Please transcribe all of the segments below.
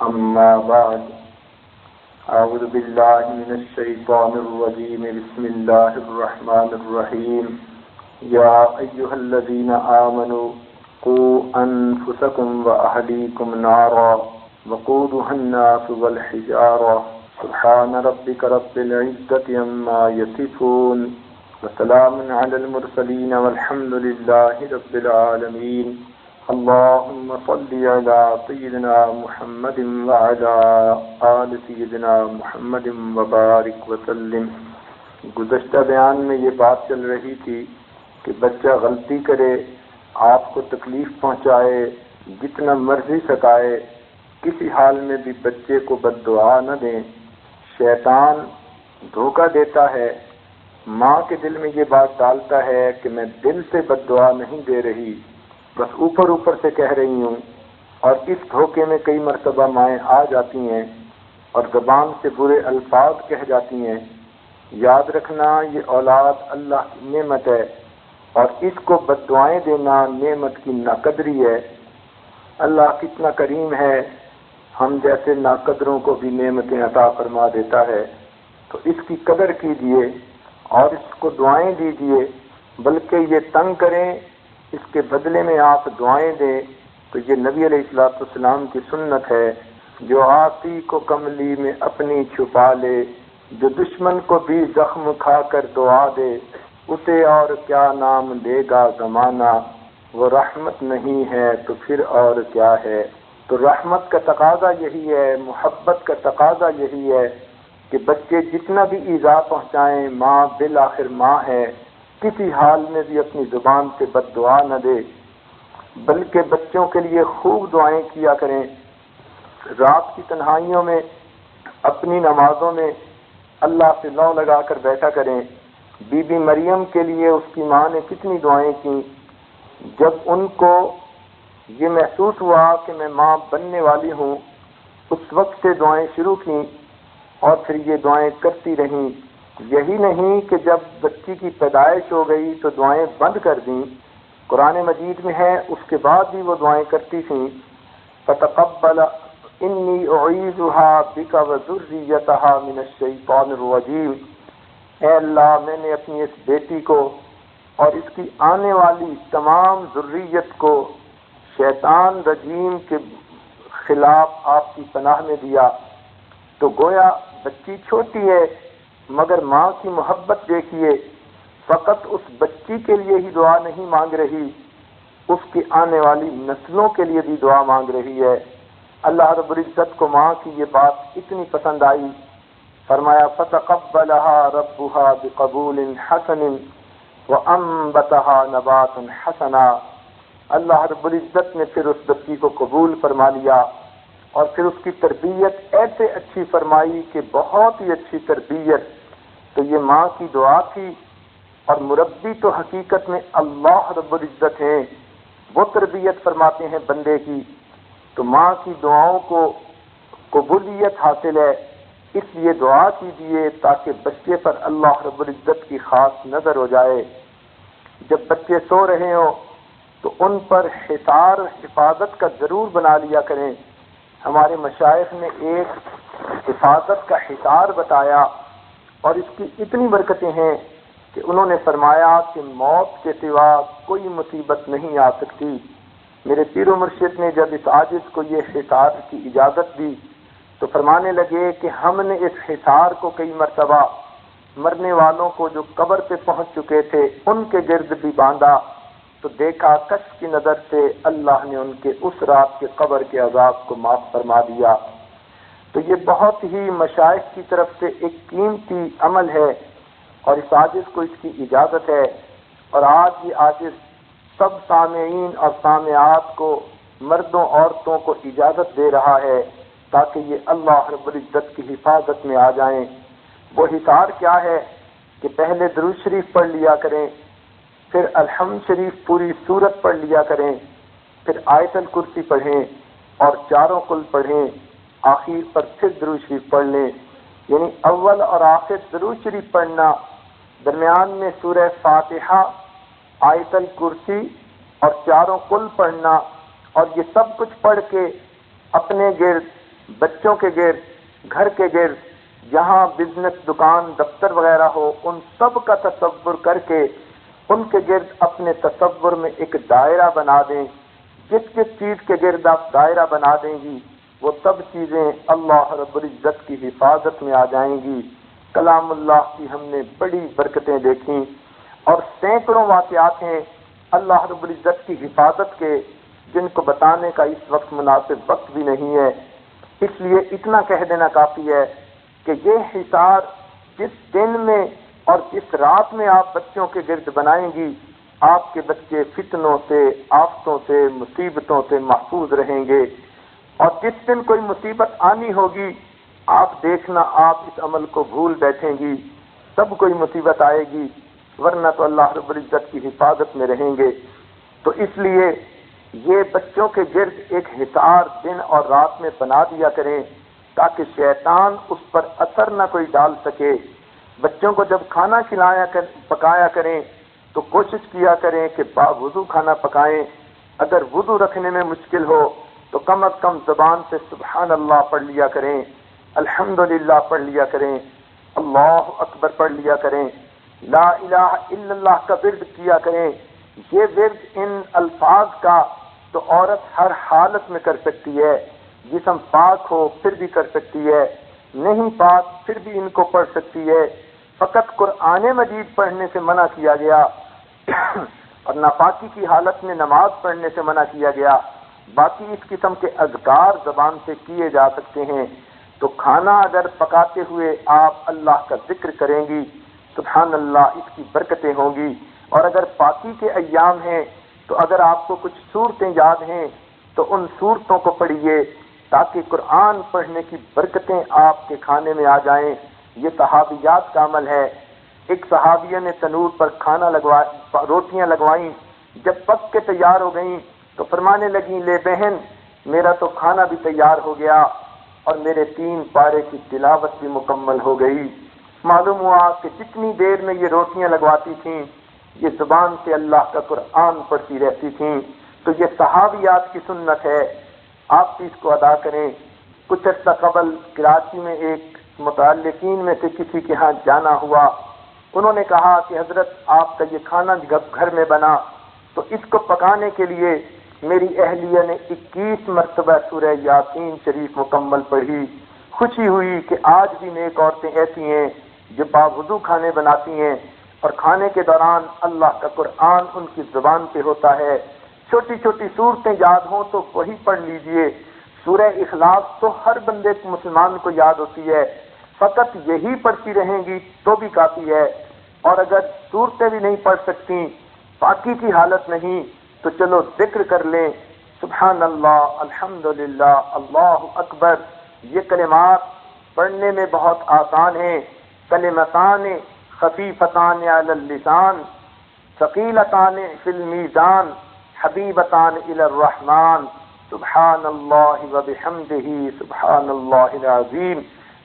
أما بعد أعوذ بالله من الشيطان الرجيم بسم الله الرحمن الرحيم يا أيها الذين آمنوا قوا أنفسكم وأهليكم نارا وقودها الناس والحجارة سبحان ربك رب العزة عما يصفون وسلام على المرسلين والحمد لله رب العالمين اللهم صل على سيدنا محمد وعلى آل سيدنا محمد وبارك وسلم۔ گزشتہ بیان میں یہ بات چل رہی تھی کہ بچہ غلطی کرے، آپ کو تکلیف پہنچائے، جتنا مرضی ستائے، کسی حال میں بھی بچے کو بد دعا نہ دیں۔ شیطان دھوکہ دیتا ہے، ماں کے دل میں یہ بات ڈالتا ہے کہ میں دل سے بد دعا نہیں دے رہی، بس اوپر اوپر سے کہہ رہی ہوں، اور اس دھوکے میں کئی مرتبہ مائیں آ جاتی ہیں اور زبان سے برے الفاظ کہہ جاتی ہیں۔ یاد رکھنا یہ اولاد اللہ کی نعمت ہے، اور اس کو بد دعائیں دینا نعمت کی ناقدری ہے۔ اللہ کتنا کریم ہے، ہم جیسے ناقدروں کو بھی نعمتیں عطا فرما دیتا ہے، تو اس کی قدر کیجیے اور اس کو دعائیں دیجیے، بلکہ یہ تنگ کریں اس کے بدلے میں آپ دعائیں دیں، تو یہ نبی علیہ السلام کی سنت ہے۔ جو آسی کو کملی میں اپنی چھپا لے، جو دشمن کو بھی زخم کھا کر دعا دے، اسے اور کیا نام دے گا زمانہ، وہ رحمت نہیں ہے تو پھر اور کیا ہے۔ تو رحمت کا تقاضا یہی ہے، محبت کا تقاضا یہی ہے کہ بچے جتنا بھی ایذا پہنچائیں، ماں بالآخر ماں ہے، کسی حال میں بھی اپنی زبان سے بد دعا نہ دے، بلکہ بچوں کے لیے خوب دعائیں کیا کریں۔ رات کی تنہائیوں میں اپنی نمازوں میں اللہ سے لو لگا کر بیٹھا کریں۔ بی بی مریم کے لیے اس کی ماں نے کتنی دعائیں کیں، جب ان کو یہ محسوس ہوا کہ میں ماں بننے والی ہوں، اس وقت سے دعائیں شروع کیں اور پھر یہ دعائیں کرتی رہیں۔ یہی نہیں کہ جب بچی کی پیدائش ہو گئی تو دعائیں بند کر دیں، قرآن مجید میں ہے اس کے بعد بھی وہ دعائیں کرتی تھیں۔ فَتَقَبَّلَ إِنِّي أُعِيذُهَا بِكَ وَذُرِّيَّتَهَا مِنَ الشَّيْطَانِ الرَّجِيمِ، اے اللہ میں نے اپنی اس بیٹی کو اور اس کی آنے والی تمام ذریت کو شیطان رجیم کے خلاف آپ کی پناہ میں دیا۔ تو گویا بچی چھوٹی ہے، مگر ماں کی محبت دیکھیے، فقط اس بچی کے لیے ہی دعا نہیں مانگ رہی، اس کی آنے والی نسلوں کے لیے بھی دعا مانگ رہی ہے۔ اللہ رب العزت کو ماں کی یہ بات اتنی پسند آئی، فرمایا فَتَقَبَّلَهَا رَبُّهَا بِقَبُولٍ حَسَنٍ وَأَنبَتَهَا نَبَاتًا حَسَنًا۔ اللہ رب العزت نے پھر اس بچی کو قبول فرما لیا اور پھر اس کی تربیت ایسے اچھی فرمائی کہ بہت ہی اچھی تربیت۔ تو یہ ماں کی دعا تھی، اور مربی تو حقیقت میں اللہ رب العزت ہیں، وہ تربیت فرماتے ہیں بندے کی۔ تو ماں کی دعاؤں کو قبولیت حاصل ہے، اس لیے دعا کیجیے تاکہ بچے پر اللہ رب العزت کی خاص نظر ہو جائے۔ جب بچے سو رہے ہوں تو ان پر حصار حفاظت کا ضرور بنا لیا کریں۔ ہمارے مشائخ نے ایک حفاظت کا حصار بتایا، اور اس کی اتنی برکتیں ہیں کہ انہوں نے فرمایا کہ موت کے سوا کوئی مصیبت نہیں آ سکتی۔ میرے پیر و مرشد نے جب اس عاجز کو یہ حصار کی اجازت دی تو فرمانے لگے کہ ہم نے اس حصار کو کئی مرتبہ مرنے والوں کو جو قبر پہ پہنچ چکے تھے ان کے گرد بھی باندھا، تو دیکھا کشف کی نظر سے اللہ نے ان کے اس رات کے قبر کے عذاب کو معاف فرما دیا۔ تو یہ بہت ہی مشائخ کی طرف سے ایک قیمتی عمل ہے، اور اس عاجز کو اس کی اجازت ہے۔ اور آج یہ عاجز سب سامعین اور سامعات کو، مردوں عورتوں کو اجازت دے رہا ہے تاکہ یہ اللہ رب العزت کی حفاظت میں آ جائیں۔ وہ حصار کیا ہے کہ پہلے درود شریف پڑھ لیا کریں، پھر الحمد شریف پوری سورت پڑھ لیا کریں، پھر آیت الکرسی پڑھیں اور چاروں کل پڑھیں، آخر پر پھر درود شریف پڑھ لیں۔ یعنی اول اور آخر درود شریف پڑھنا، درمیان میں سورہ فاتحہ، آیت الکرسی اور چاروں کل پڑھنا، اور یہ سب کچھ پڑھ کے اپنے گرد بچوں کے گرد، گھر کے گرد، جہاں بزنس، دکان، دفتر وغیرہ ہو، ان سب کا تصور کر کے ان کے گرد اپنے تصور میں ایک دائرہ بنا دیں۔ جس جس چیز کے گرد آپ دائرہ بنا دیں گی وہ سب چیزیں اللہ رب العزت کی حفاظت میں آ جائیں گی۔ کلام اللہ کی ہم نے بڑی برکتیں دیکھیں اور سینکڑوں واقعات ہیں اللہ رب العزت کی حفاظت کے، جن کو بتانے کا اس وقت مناسب وقت بھی نہیں ہے۔ اس لیے اتنا کہہ دینا کافی ہے کہ یہ حصار جس دن میں اور جس رات میں آپ بچوں کے گرد بنائیں گی، آپ کے بچے فتنوں سے، آفتوں سے، مصیبتوں سے محفوظ رہیں گے۔ اور جس دن کوئی مصیبت آنی ہوگی، آپ دیکھنا آپ اس عمل کو بھول بیٹھیں گی، سب کوئی مصیبت آئے گی، ورنہ تو اللہ رب العزت کی حفاظت میں رہیں گے۔ تو اس لیے یہ بچوں کے گرد ایک حصار دن اور رات میں بنا دیا کریں تاکہ شیطان اس پر اثر نہ کوئی ڈال سکے۔ بچوں کو جب کھانا پکایا کریں تو کوشش کیا کریں کہ باوضو کھانا پکائیں۔ اگر وضو رکھنے میں مشکل ہو تو کم از کم زبان سے سبحان اللہ پڑھ لیا کریں، الحمدللہ پڑھ لیا کریں، اللہ اکبر پڑھ لیا کریں، لا الہ الا اللہ کا ورد کیا کریں۔ یہ ورد ان الفاظ کا تو عورت ہر حالت میں کر سکتی ہے، جسم پاک ہو پھر بھی کر سکتی ہے، نہیں پاک پھر بھی ان کو پڑھ سکتی ہے۔ فقط قرآن مجید پڑھنے سے منع کیا گیا اور ناپاکی کی حالت میں نماز پڑھنے سے منع کیا گیا۔ باقی اس قسم کے اذکار زبان سے کیے جا سکتے ہیں۔ تو کھانا اگر پکاتے ہوئے آپ اللہ کا ذکر کریں گی، سبحان اللہ، اس کی برکتیں ہوں گی۔ اور اگر پاکی کے ایام ہیں تو اگر آپ کو کچھ صورتیں یاد ہیں تو ان صورتوں کو پڑھیے تاکہ قرآن پڑھنے کی برکتیں آپ کے کھانے میں آ جائیں۔ یہ صحابیات کا عمل ہے۔ ایک صحابیہ نے تنور پر روٹیاں لگوائیں، جب پک کے تیار ہو گئیں تو فرمانے لگیں، لے بہن، میرا تو کھانا بھی تیار ہو گیا اور میرے 3 پارے کی تلاوت بھی مکمل ہو گئی۔ معلوم ہوا کہ جتنی دیر میں یہ روٹیاں لگواتی تھیں یہ زبان سے اللہ کا قرآن پڑھتی رہتی تھیں۔ تو یہ صحابیات کی سنت ہے، آپ بھی اس کو ادا کریں۔ کچھ عرصہ قبل کراچی میں ایک متعلقین میں سے کسی کے ہاں جانا ہوا، انہوں نے کہا کہ حضرت آپ کا یہ کھانا گھر میں بنا تو اس کو پکانے کے لیے میری اہلیہ نے 21 مرتبہ سورہ یاسین شریف مکمل پڑھی۔ خوشی ہوئی کہ آج بھی نیک عورتیں ایسی ہیں جو باوضو کھانے بناتی ہیں اور کھانے کے دوران اللہ کا قرآن ان کی زبان پہ ہوتا ہے۔ چھوٹی چھوٹی صورتیں یاد ہوں تو وہی پڑھ لیجئے۔ سورہ اخلاص تو ہر بندے کو، مسلمان کو یاد ہوتی ہے، فقط یہی پڑھتی رہیں گی تو بھی کافی ہے۔ اور اگر صورتیں بھی نہیں پڑھ سکتی، پاکی کی حالت نہیں، تو چلو ذکر کر لیں، سبحان اللہ، الحمدللہ، اللہ اکبر۔ یہ کلمات پڑھنے میں بہت آسان ہیں۔ کلمتان خفیفتان علی اللسان ثقیلتان فی المیزان حبیبتان الی الرحمن سبحان اللہ وبحمدہ سبحان اللہ العظیم۔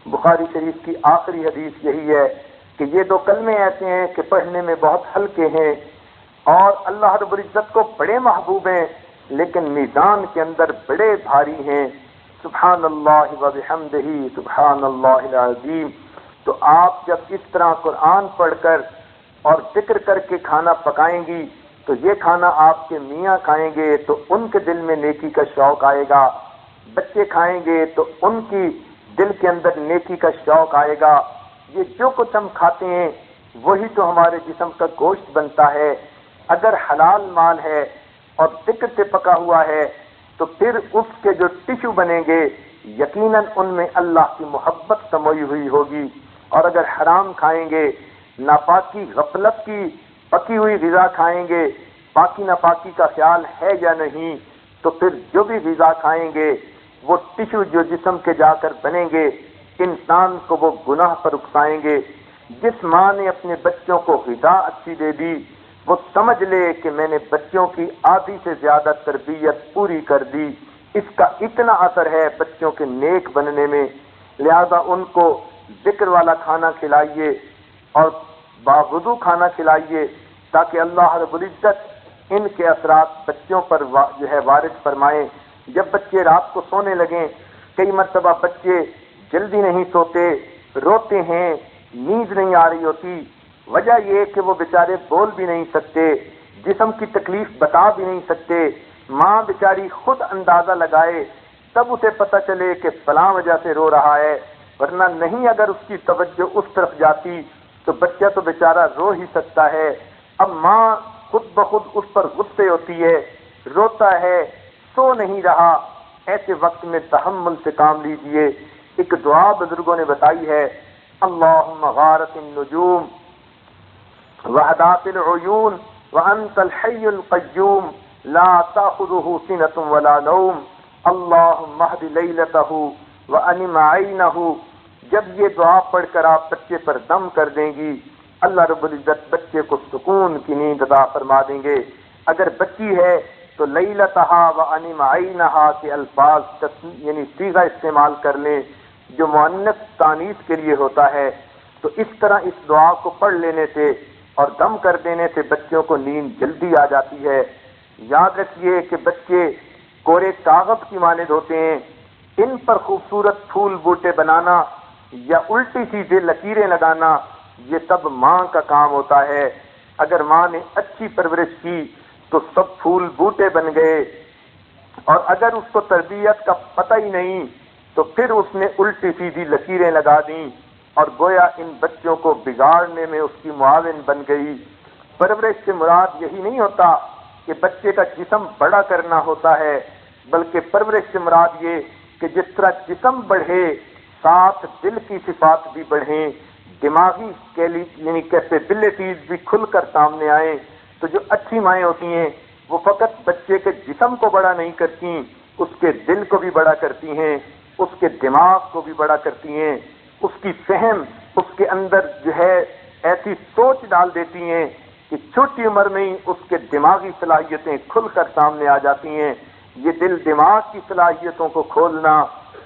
بخاری شریف کی آخری حدیث یہی ہے کہ یہ 2 کلمے ایسے ہیں کہ پڑھنے میں بہت ہلکے ہیں اور اللہ رب العزت کو بڑے محبوب ہیں، لیکن میزان کے اندر بڑے بھاری ہیں۔ سبحان اللہ وبحمدہ سبحان اللہ العظیم۔ تو آپ جب اس طرح قرآن پڑھ کر اور ذکر کر کے کھانا پکائیں گی تو یہ کھانا آپ کے میاں کھائیں گے تو ان کے دل میں نیکی کا شوق آئے گا، بچے کھائیں گے تو ان کی دل کے اندر نیکی کا شوق آئے گا۔ یہ جو کچھ ہم کھاتے ہیں وہی تو ہمارے جسم کا گوشت بنتا ہے۔ اگر حلال مال ہے اور ذکر سے پکا ہوا ہے تو پھر اس کے جو ٹشو بنیں گے یقیناً ان میں اللہ کی محبت سموئی ہوئی ہوگی۔ اور اگر حرام کھائیں گے، ناپاکی، غفلت کی پکی ہوئی غذا کھائیں گے، پاکی ناپاکی کا خیال ہے یا نہیں، تو پھر جو بھی غذا کھائیں گے وہ ٹشو جو جسم کے جا کر بنیں گے انسان کو وہ گناہ پر اکسائیں گے۔ جس ماں نے اپنے بچوں کو غذا اچھی دے دی وہ سمجھ لے کہ میں نے بچوں کی آدھی سے زیادہ تربیت پوری کر دی۔ اس کا اتنا اثر ہے بچوں کے نیک بننے میں۔ لہذا ان کو ذکر والا کھانا کھلائیے اور باوضو کھانا کھلائیے تاکہ اللہ رب العزت ان کے اثرات بچوں پر جو ہے وارد فرمائیں۔ جب بچے رات کو سونے لگیں کئی مرتبہ بچے جلدی نہیں سوتے، روتے ہیں، نیند نہیں آ رہی ہوتی، وجہ یہ کہ وہ بیچارے بول بھی نہیں سکتے، جسم کی تکلیف بتا بھی نہیں سکتے، ماں بیچاری خود اندازہ لگائے تب اسے پتہ چلے کہ فلاں وجہ سے رو رہا ہے، ورنہ نہیں اگر اس کی توجہ اس طرف جاتی تو بچہ تو بیچارہ رو ہی سکتا ہے۔ اب ماں خود بخود اس پر غصے ہوتی ہے، روتا ہے، سو نہیں رہا، ایسے وقت میں تحمل سے کام لیجئے۔ ایک دعا بزرگوں نے بتائی ہے، اللہم غارت النجوم وحدات العیون وانت الحی القیوم لا تأخذہ سنۃ ولا نوم اللہم اہد لیلتہ وانم عینہ۔ جب یہ دعا پڑھ کر آپ بچے پر دم کر دیں گی، اللہ رب العزت بچے کو سکون کی نیند عطا فرما دیں گے۔ اگر بچی ہے تو لیلتہا وانم عینہا کے الفاظ یعنی صیغہ استعمال کر لیں جو مؤنث تانیث کے لیے ہوتا ہے، تو اس طرح اس دعا کو پڑھ لینے سے اور دم کر دینے سے بچوں کو نیند جلدی آ جاتی ہے۔ یاد رکھیے کہ بچے کورے کاغذ کی مانند ہوتے ہیں، ان پر خوبصورت پھول بوٹے بنانا یا الٹی سیدھے لکیریں لگانا یہ سب ماں کا کام ہوتا ہے۔ اگر ماں نے اچھی پرورش کی تو سب پھول بوٹے بن گئے، اور اگر اس کو تربیت کا پتہ ہی نہیں تو پھر اس نے الٹی سیدھی لکیریں لگا دیں اور گویا ان بچوں کو بگاڑنے میں اس کی معاون بن گئی۔ پرورش سے مراد یہی نہیں ہوتا کہ بچے کا جسم بڑا کرنا ہوتا ہے، بلکہ پرورش سے مراد یہ کہ جس طرح جسم بڑھے ساتھ دل کی صفات بھی بڑھیں، دماغی یعنی کیپیبلٹیز بھی کھل کر سامنے آئیں۔ تو جو اچھی مائیں ہوتی ہیں وہ فقط بچے کے جسم کو بڑا نہیں کرتی، اس کے دل کو بھی بڑا کرتی ہیں، اس کے دماغ کو بھی بڑا کرتی ہیں، اس کی فہم، اس کے اندر جو ہے ایسی سوچ ڈال دیتی ہیں کہ چھوٹی عمر میں ہی اس کے دماغی صلاحیتیں کھل کر سامنے آ جاتی ہیں۔ یہ دل دماغ کی صلاحیتوں کو کھولنا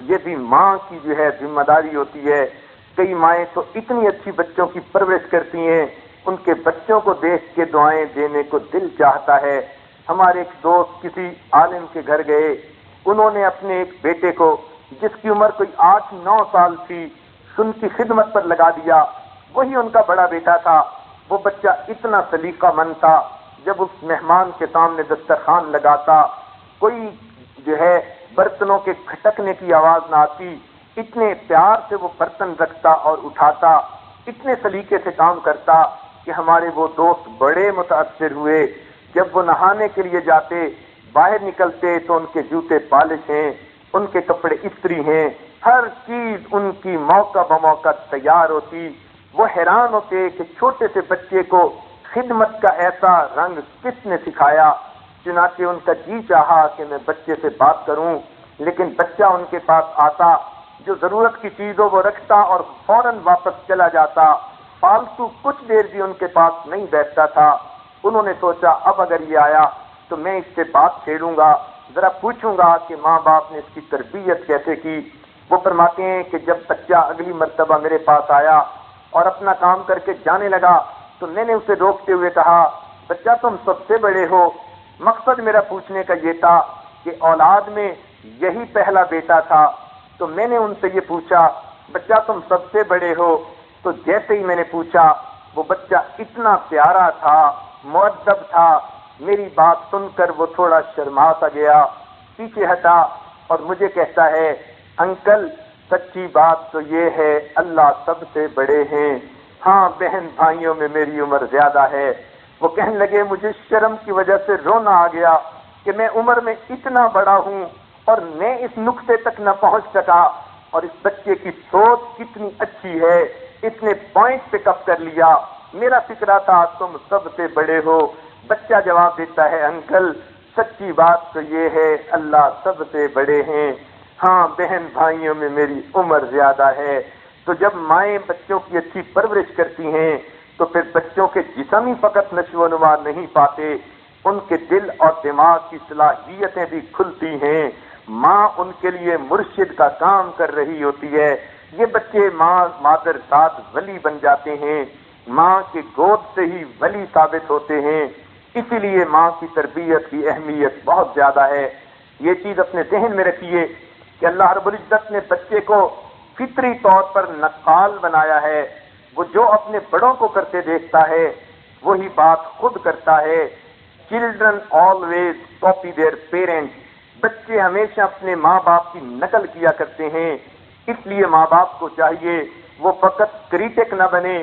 یہ بھی ماں کی جو ہے ذمہ داری ہوتی ہے۔ کئی مائیں تو اتنی اچھی بچوں کی پرورش کرتی ہیں، ان کے بچوں کو دیکھ کے دعائیں دینے کو دل چاہتا ہے۔ ہمارے ایک دوست کسی عالم کے گھر گئے، انہوں نے اپنے ایک بیٹے کو جس کی عمر کوئی 8-9 سال تھی ان کی خدمت پر لگا دیا، وہی ان کا بڑا بیٹا تھا۔ وہ بچہ اتنا سلیقہ مند تھا، جب اس مہمان کے سامنے دسترخوان لگاتا کوئی جو ہے برتنوں کے کھٹکنے کی آواز نہ آتی، اتنے پیار سے وہ برتن رکھتا اور اٹھاتا، اتنے سلیقے سے کام کرتا کہ ہمارے وہ دوست بڑے متاثر ہوئے۔ جب وہ نہانے کے لیے جاتے، باہر نکلتے تو ان کے جوتے پالش ہیں، ان کے کپڑے استری ہیں، ہر چیز ان کی موقع بموقع تیار ہوتی۔ وہ حیران ہوتے کہ چھوٹے سے بچے کو خدمت کا ایسا رنگ کس نے سکھایا۔ چنانچہ ان کا جی چاہا کہ میں بچے سے بات کروں، لیکن بچہ ان کے پاس آتا، جو ضرورت کی چیز ہو وہ رکھتا اور فوراً واپس چلا جاتا، فالتو کچھ دیر بھی ان کے پاس نہیں بیٹھتا تھا۔ انہوں نے سوچا اب اگر یہ آیا تو میں اس سے بات چھیڑوں گا، ذرا پوچھوں گا کہ ماں باپ نے اس کی تربیت کیسے کی۔ وہ فرماتے ہیں کہ جب بچہ اگلی مرتبہ میرے پاس آیا اور اپنا کام کر کے جانے لگا تو میں نے اسے روکتے ہوئے کہا، بچہ تم سب سے بڑے ہو۔ مقصد میرا پوچھنے کا یہ تھا کہ اولاد میں یہی پہلا بیٹا تھا، تو میں نے ان سے یہ پوچھا، بچہ تم سب سے بڑے ہو؟ تو جیسے ہی میں نے پوچھا وہ بچہ اتنا پیارا تھا، مؤدب تھا، میری بات سن کر وہ تھوڑا شرما سا گیا، پیچھے ہٹا اور مجھے کہتا ہے، انکل سچی بات تو یہ ہے اللہ سب سے بڑے ہیں، ہاں بہن بھائیوں میں میری عمر زیادہ ہے۔ وہ کہنے لگے مجھے شرم کی وجہ سے رونا آ گیا کہ میں عمر میں اتنا بڑا ہوں اور میں اس نقطے تک نہ پہنچ سکا، اور اس بچے کی سوچ کتنی اچھی ہے، اس نے پوائنٹ پک اپ کر لیا۔ میرا فکرہ تھا تم سب سے بڑے ہو۔ بچہ جواب دیتا ہے، انکل سچی بات تو یہ ہے اللہ سب سے بڑے ہیں، ہاں بہن بھائیوں میں میری عمر زیادہ ہے۔ تو جب مائیں بچوں کی اچھی پرورش کرتی ہیں تو پھر بچوں کے جسم ہی فقط نشو و نما نہیں پاتے، ان کے دل اور دماغ کی صلاحیتیں بھی کھلتی ہیں۔ ماں ان کے لیے مرشد کا کام کر رہی ہوتی ہے۔ یہ بچے مادر ذات ولی بن جاتے ہیں، ماں کے گود سے ہی ولی ثابت ہوتے ہیں۔ اسی لیے ماں کی تربیت کی اہمیت بہت زیادہ ہے۔ یہ چیز اپنے ذہن میں رکھیے کہ اللہ رب العزت نے بچے کو فطری طور پر نقال بنایا ہے. وہ جو اپنے بڑوں کو کرتے دیکھتا ہے وہی بات خود کرتا ہے. Children always copy their parents. بچے ہمیشہ اپنے ماں باپ کی نقل کیا کرتے ہیں. اس لیے ماں باپ کو چاہیے وہ فقط کریٹک نہ بنے،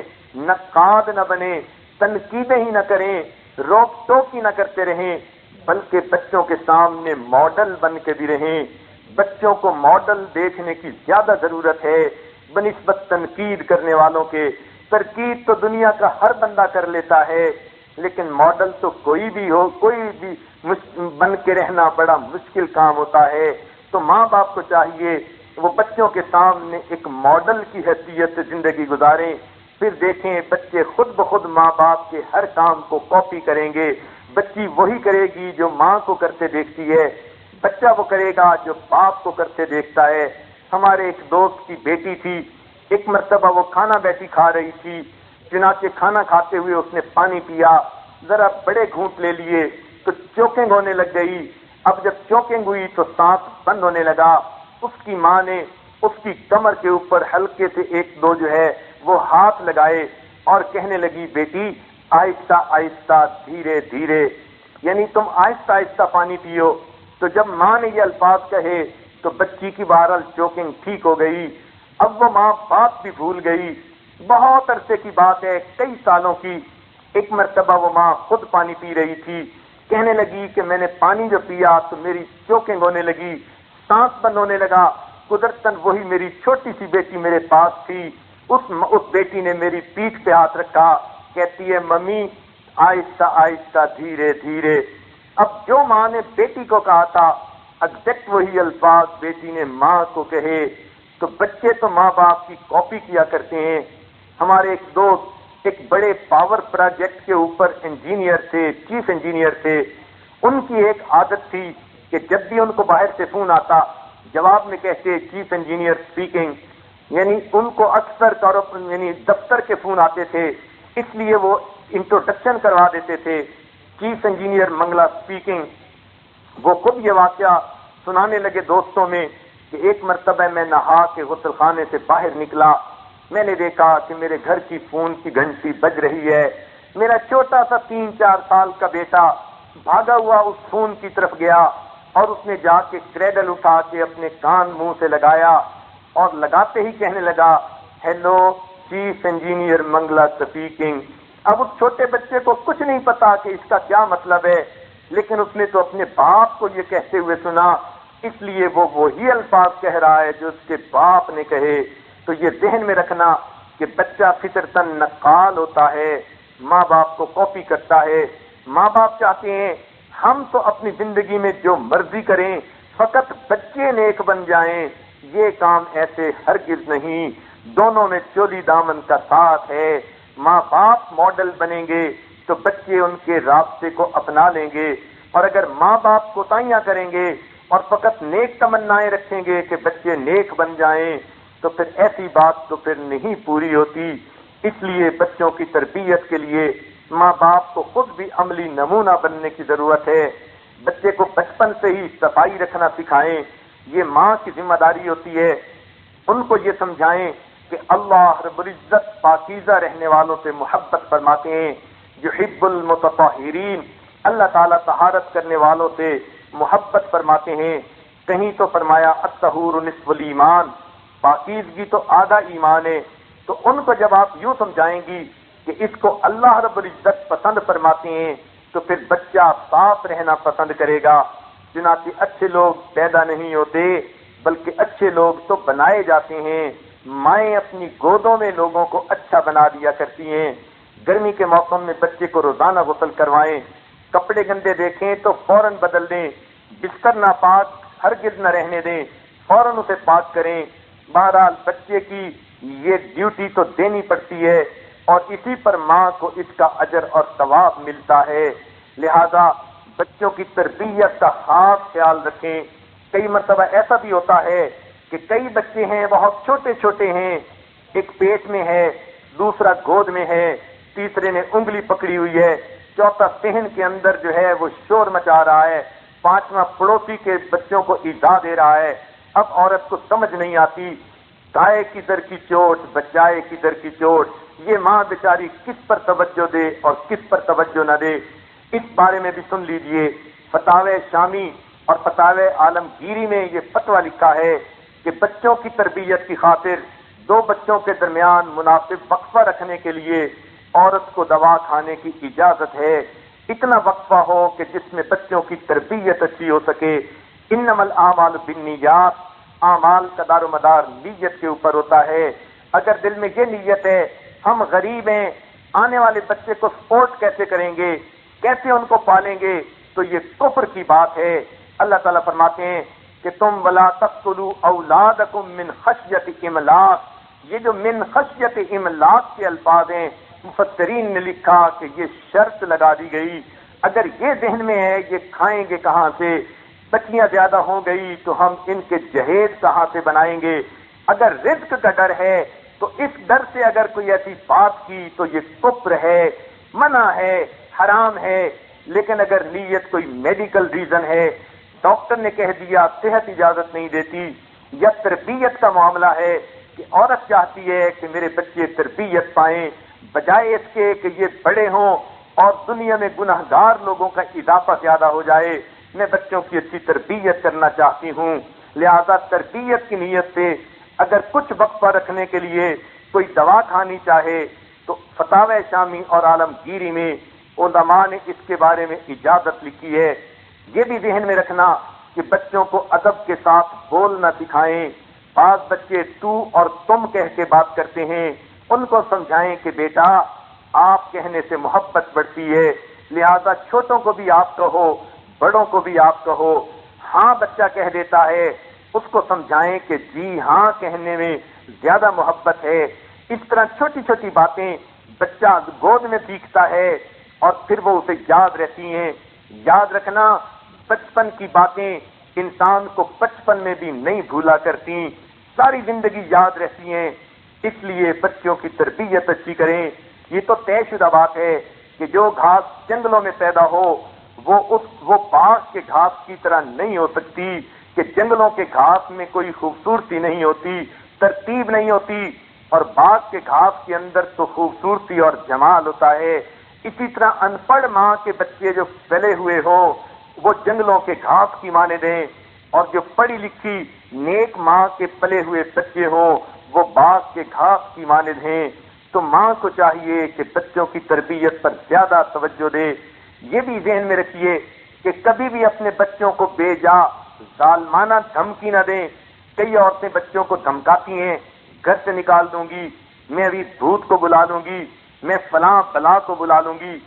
نقاد نہ بنے، تنقیدیں ہی نہ کریں، روک ٹوک ہی نہ کرتے رہیں، بلکہ بچوں کے سامنے ماڈل بن کے بھی رہیں. بچوں کو ماڈل دیکھنے کی زیادہ ضرورت ہے بنسبت تنقید کرنے والوں کے. تنقید تو دنیا کا ہر بندہ کر لیتا ہے، لیکن ماڈل تو کوئی بھی ہو، کوئی بھی بن کے رہنا بڑا مشکل کام ہوتا ہے. تو ماں باپ کو چاہیے وہ بچوں کے سامنے ایک ماڈل کی حیثیت سے زندگی گزاریں. پھر دیکھیں بچے خود بخود ماں باپ کے ہر کام کو کاپی کریں گے. بچی وہی کرے گی جو ماں کو کرتے دیکھتی ہے، بچہ وہ کرے گا جو باپ کو کرتے دیکھتا ہے. ہمارے ایک دوست کی بیٹی تھی، ایک مرتبہ وہ کھانا بیٹھی کھا رہی تھی، چنانچہ کھانا کھاتے ہوئے اس نے پانی پیا، ذرا بڑے گھونٹ لے لیے تو چوکنگ ہونے لگ گئی. اب جب چوکنگ ہوئی تو سانس بند ہونے لگا. اس کی ماں نے اس کی کمر کے اوپر ہلکے سے ایک دو جو ہے وہ ہاتھ لگائے اور کہنے لگی بیٹی آہستہ آہستہ دھیرے دھیرے، یعنی تم آہستہ آہستہ پانی پیو. تو جب ماں نے یہ الفاظ کہے تو بچی کی بہرحال چوکنگ ٹھیک ہو گئی. اب وہ ماں بات بھی بھول گئی. بہت عرصے کی بات ہے، کئی سالوں کی. ایک مرتبہ وہ ماں خود پانی پی رہی تھی، کہنے لگی کہ میں نے پانی جو پیا تو میری چوکنگ ہونے لگی، سانس بند ہونے لگا. قدرتاً وہی میری چھوٹی سی بیٹی میرے پاس تھی. اس بیٹی نے میری پیٹھ پہ ہاتھ رکھا، کہتی ہے ممی آہستہ آہستہ دھیرے دھیرے. اب جو ماں نے بیٹی کو کہا تھا ایگزیکٹ وہی الفاظ بیٹی نے ماں کو کہے. تو بچے تو ماں باپ کی کاپی کیا کرتے ہیں. ہمارے ایک دوست ایک بڑے پاور پروجیکٹ کے اوپر انجینئر تھے، چیف انجینئر تھے. ان کی ایک عادت تھی کہ جب بھی ان کو باہر سے فون آتا جواب میں کہتے چیف انجینئر اسپیکنگ، یعنی ان کو اکثر یعنی دفتر کے فون آتے تھے، اس لیے وہ انٹروڈکشن کروا دیتے تھے چیف انجینئر منگلا اسپیکنگ. وہ خود یہ واقعہ سنانے لگے دوستوں میں کہ ایک مرتبہ میں نہا کے غسل خانے سے باہر نکلا، میں نے دیکھا کہ میرے گھر کی فون کی گھنٹی بج رہی ہے. میرا چھوٹا سا 3-4 سال کا بیٹا بھاگا ہوا اس فون کی طرف گیا اور اس نے جا کے کریڈل اٹھا کے اپنے کان منہ سے لگایا اور لگاتے ہی کہنے لگا hello chief engineer Mangla speaking. اب اس چھوٹے بچے کو کچھ نہیں پتا کہ اس کا کیا مطلب ہے، لیکن اس نے تو اپنے باپ کو یہ کہتے ہوئے سنا، اس لیے وہ وہی الفاظ کہہ رہا ہے جو اس کے باپ نے کہے. تو یہ ذہن میں رکھنا کہ بچہ فطرتاً نقال ہوتا ہے، ماں باپ کو کاپی کرتا ہے. ماں باپ چاہتے ہیں ہم تو اپنی زندگی میں جو مرضی کریں، فقط بچے نیک بن جائیں. یہ کام ایسے ہرگز نہیں. دونوں میں چولی دامن کا ساتھ ہے. ماں باپ ماڈل بنیں گے تو بچے ان کے راستے کو اپنا لیں گے، اور اگر ماں باپ کوتاہیاں کریں گے اور فقط نیک تمنائیں رکھیں گے کہ بچے نیک بن جائیں تو پھر ایسی بات تو پھر نہیں پوری ہوتی. اس لیے بچوں کی تربیت کے لیے ماں باپ کو خود بھی عملی نمونہ بننے کی ضرورت ہے. بچے کو بچپن سے ہی صفائی رکھنا سکھائیں، یہ ماں کی ذمہ داری ہوتی ہے. ان کو یہ سمجھائیں کہ اللہ رب العزت پاکیزہ رہنے والوں سے محبت فرماتے ہیں. یحب المتطہرین، اللہ تعالیٰ طہارت کرنے والوں سے محبت فرماتے ہیں. کہیں تو فرمایا الطہور نصف الایمان، پاکیزگی تو آدھا ایمان ہے. تو ان کو جب آپ یوں سمجھائیں گی کہ اس کو اللہ رب العزت پسند فرماتے ہیں تو پھر بچہ صاف رہنا پسند کرے گا. چنانچہ اچھے لوگ پیدا نہیں ہوتے بلکہ اچھے لوگ تو بنائے جاتے ہیں. مائیں اپنی گودوں میں لوگوں کو اچھا بنا دیا کرتی ہیں. گرمی کے موسم میں بچے کو روزانہ غسل کروائیں. کپڑے گندے دیکھیں تو فوراً بدل دیں. بستر ناپاک ہرگز نہ رہنے دیں، فوراً اسے پاک کریں. بہرحال بچے کی یہ ڈیوٹی تو دینی پڑتی ہے اور اسی پر ماں کو اس کا اجر اور ثواب ملتا ہے. لہذا بچوں کی تربیت کا خاص خیال رکھیں. کئی مرتبہ ایسا بھی ہوتا ہے کہ کئی بچے ہیں بہت چھوٹے چھوٹے ہیں، ایک پیٹ میں ہے، دوسرا گود میں ہے، تیسرے نے انگلی پکڑی ہوئی ہے، چوتھا صحن کے اندر جو ہے وہ شور مچا رہا ہے، پانچواں پڑوسی کے بچوں کو ایذا دے رہا ہے. اب عورت کو سمجھ نہیں آتی گائے کی در کی چوٹ بچائے کی در کی چوٹ، یہ ماں بیچاری کس پر توجہ دے اور کس پر توجہ نہ دے۔ اس بارے میں بھی سن لیجئے، فتاوی شامی اور فتاوی عالمگیری میں یہ فتویٰ لکھا ہے کہ بچوں کی تربیت کی خاطر دو بچوں کے درمیان مناسب وقفہ رکھنے کے لیے عورت کو دوا کھانے کی اجازت ہے، اتنا وقفہ ہو کہ جس میں بچوں کی تربیت اچھی ہو سکے۔ انما الاعمال بالنیات، اعمال کا دار و مدار نیت کے اوپر ہوتا ہے۔ اگر دل میں یہ نیت ہے ہم غریب ہیں، آنے والے بچے کو سپورٹ کیسے کریں گے، کیسے ان کو پالیں گے، تو یہ کفر کی بات ہے۔ اللہ تعالیٰ فرماتے ہیں کہ تم ولا تقتلوا اولادکم من خشیت املاق، یہ جو من خشیت املاق کے الفاظ ہیں مفسرین نے لکھا کہ یہ شرط لگا دی گئی، اگر یہ ذہن میں ہے یہ کھائیں گے کہاں سے، بچیاں زیادہ ہو گئی تو ہم ان کے جہیز کہاں سے بنائیں گے، اگر رزق کا ڈر ہے تو اس ڈر سے اگر کوئی ایسی بات کی تو یہ کفر ہے، منع ہے، حرام ہے۔ لیکن اگر نیت کوئی میڈیکل ریزن ہے، ڈاکٹر نے کہہ دیا صحت اجازت نہیں دیتی، یا تربیت کا معاملہ ہے کہ عورت چاہتی ہے کہ میرے بچے تربیت پائیں بجائے اس کے کہ یہ بڑے ہوں اور دنیا میں گناہگار لوگوں کا اضافہ زیادہ ہو جائے، میں بچوں کی اچھی تربیت کرنا چاہتی ہوں، لہذا تربیت کی نیت سے اگر کچھ وقفہ رکھنے کے لیے کوئی دوا کھانی چاہے تو فتاوی شامی اور عالمگیری میں علماء نے اس کے بارے میں اجازت لکھی ہے۔ یہ بھی ذہن میں رکھنا کہ بچوں کو ادب کے ساتھ بولنا سکھائیں، بعض بچے تو اور تم کہہ کے بات کرتے ہیں، ان کو سمجھائیں کہ بیٹا آپ کہنے سے محبت بڑھتی ہے، لہذا چھوٹوں کو بھی آپ کہو بڑوں کو بھی آپ کہو۔ ہاں بچہ کہہ دیتا ہے، اس کو سمجھائیں کہ جی ہاں کہنے میں زیادہ محبت ہے۔ اس طرح چھوٹی چھوٹی باتیں بچہ گود میں سیکھتا ہے اور پھر وہ اسے یاد رہتی ہیں۔ یاد رکھنا بچپن کی باتیں انسان کو بچپن میں بھی نہیں بھولا کرتی، ساری زندگی یاد رہتی ہیں۔ اس لیے بچوں کی تربیت اچھی کریں۔ یہ تو طے شدہ بات ہے کہ جو گھاس جنگلوں میں پیدا ہو وہ باغ کے گھاس کی طرح نہیں ہو سکتی، کہ جنگلوں کے گھاس میں کوئی خوبصورتی نہیں ہوتی، ترتیب نہیں ہوتی، اور باغ کے گھاس کے اندر تو خوبصورتی اور جمال ہوتا ہے۔ اسی طرح ان پڑھ ماں کے بچے جو پلے ہوئے ہوں وہ جنگلوں کے گھاس کی مانند ہیں، اور جو پڑھی لکھی نیک ماں کے پلے ہوئے بچے ہوں وہ باغ کے گھاس کی مانند ہیں۔ تو ماں کو چاہیے کہ بچوں کی تربیت پر زیادہ توجہ دے۔ یہ بھی ذہن میں رکھیے کہ کبھی بھی اپنے بچوں کو بے جا ظالمانہ دھمکی نہ دیں۔ کئی عورتیں بچوں کو دھمکاتی ہیں، گھر سے نکال دوں گی، میں ابھی بھوت کو بلا لوں گی، میں فلاں بلا کو بلا لوں گی۔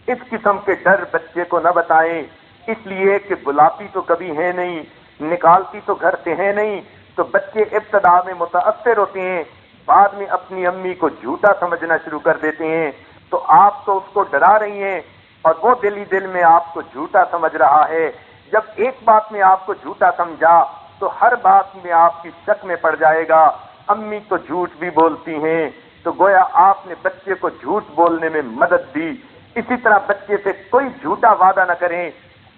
اس قسم کے ڈر بچے کو نہ بتائیں، اس لیے کہ بلاتی تو کبھی ہے نہیں، نکالتی تو گھر سے ہے نہیں، تو بچے ابتدا میں متاثر ہوتے ہیں، بعد میں اپنی امی کو جھوٹا سمجھنا شروع کر دیتے ہیں۔ تو آپ تو اس کو ڈرا رہی ہیں اور وہ دل ہی دل میں آپ کو جھوٹا سمجھ رہا ہے۔ جب ایک بات میں آپ کو جھوٹا سمجھا تو ہر بات میں آپ کی شک میں پڑ جائے گا، امی تو جھوٹ بھی بولتی ہیں، تو گویا آپ نے بچے کو جھوٹ بولنے میں مدد دی۔ اسی طرح بچے سے کوئی جھوٹا وعدہ نہ کریں،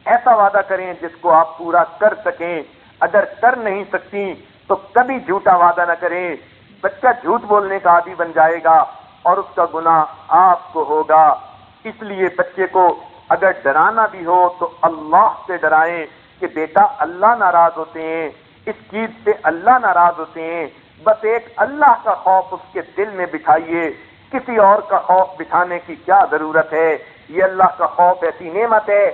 ایسا وعدہ کریں جس کو آپ پورا کر سکیں۔ اگر کر نہیں سکتی تو کبھی جھوٹا وعدہ نہ کریں، بچہ جھوٹ بولنے کا عادی بن جائے گا اور اس کا گناہ آپ کو ہوگا۔ اس لیے بچے کو اگر ڈرانا بھی ہو تو اللہ سے ڈرائیں کہ بیٹا اللہ ناراض ہوتے ہیں، اس چیز سے اللہ ناراض ہوتے ہیں، بس ایک اللہ کا خوف اس کے دل میں بٹھائیے، کسی اور کا خوف بٹھانے کی کیا ضرورت ہے۔ یہ اللہ کا خوف ایسی نعمت ہے،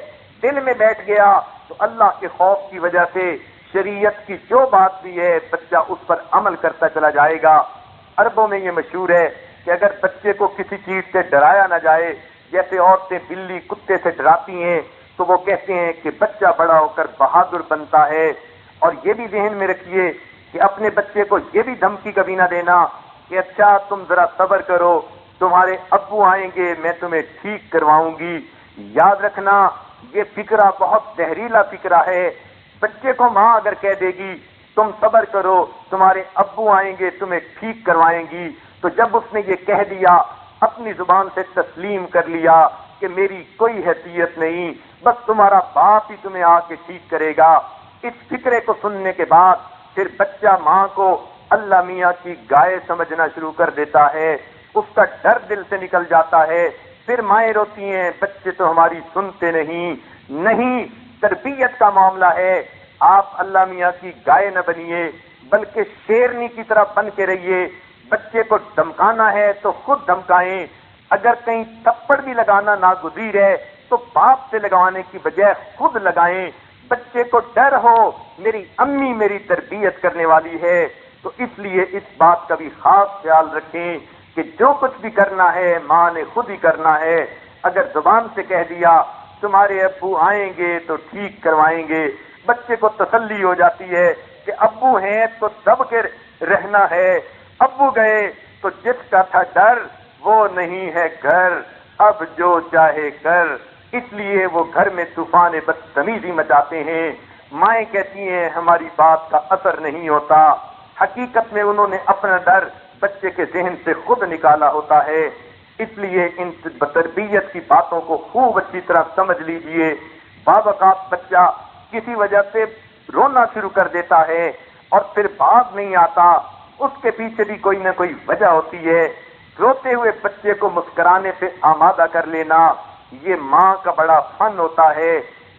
دل میں بیٹھ گیا تو اللہ کے خوف کی وجہ سے شریعت کی جو بات بھی ہے بچہ اس پر عمل کرتا چلا جائے گا۔ عربوں میں یہ مشہور ہے کہ اگر بچے کو کسی چیز سے ڈرایا نہ جائے، جیسے عورتیں بلی کتے سے ڈراتی ہیں، تو وہ کہتے ہیں کہ بچہ بڑا ہو کر بہادر بنتا ہے۔ اور یہ بھی ذہن میں رکھیے کہ اپنے بچے کو یہ بھی دھمکی کبھی نہ دینا کہ اچھا تم ذرا صبر کرو، تمہارے ابو آئیں گے میں تمہیں ٹھیک کرواؤں گی۔ یاد رکھنا یہ فکرہ بہت زہریلا فکرہ ہے۔ بچے کو ماں اگر کہہ دے گی تم صبر کرو تمہارے ابو آئیں گے تمہیں ٹھیک کروائیں گی، تو جب اس نے یہ کہہ دیا اپنی زبان سے تسلیم کر لیا کہ میری کوئی حیثیت نہیں، بس تمہارا باپ ہی تمہیں آ کے ٹھیک کرے گا، اس فکرے کو سننے کے بعد پھر بچہ ماں کو اللہ میاں کی گائے سمجھنا شروع کر دیتا ہے، اس کا ڈر دل سے نکل جاتا ہے، پھر مائیں روتی ہیں بچے تو ہماری سنتے نہیں، تربیت کا معاملہ ہے۔ آپ اللہ میاں کی گائے نہ بنیے بلکہ شیرنی کی طرح بن کے رہیے۔ بچے کو دھمکانا ہے تو خود دھمکائیں، اگر کہیں تھپڑ بھی لگانا ناگزیر ہے تو باپ سے لگوانے کی بجائے خود لگائیں۔ بچے کو ڈر ہو میری امی میری تربیت کرنے والی ہے، تو اس لیے اس بات کا بھی خاص خیال رکھیں کہ جو کچھ بھی کرنا ہے ماں نے خود ہی کرنا ہے۔ اگر زبان سے کہہ دیا تمہارے ابو آئیں گے تو ٹھیک کروائیں گے، بچے کو تسلی ہو جاتی ہے کہ ابو ہیں تو دب کے رہنا ہے، ابو گئے تو جس کا تھا ڈر وہ نہیں ہے گھر، اب جو چاہے کر۔ اس لیے وہ گھر میں طوفان بدتمیزی مچاتے ہیں۔ مائیں کہتی ہیں ہماری بات کا اثر نہیں ہوتا، حقیقت میں انہوں نے اپنا ڈر بچے کے ذہن سے خود نکالا ہوتا ہے۔ اس لیے ان تربیت کی باتوں کو خوب اچھی طرح سمجھ لیجئے۔ بعض اوقات بچہ کسی وجہ سے رونا شروع کر دیتا ہے اور پھر باز نہیں آتا، اس کے پیچھے بھی کوئی نہ کوئی وجہ ہوتی ہے۔ روتے ہوئے بچے کو مسکرانے پہ آمادہ کر لینا یہ ماں کا بڑا فن ہوتا ہے۔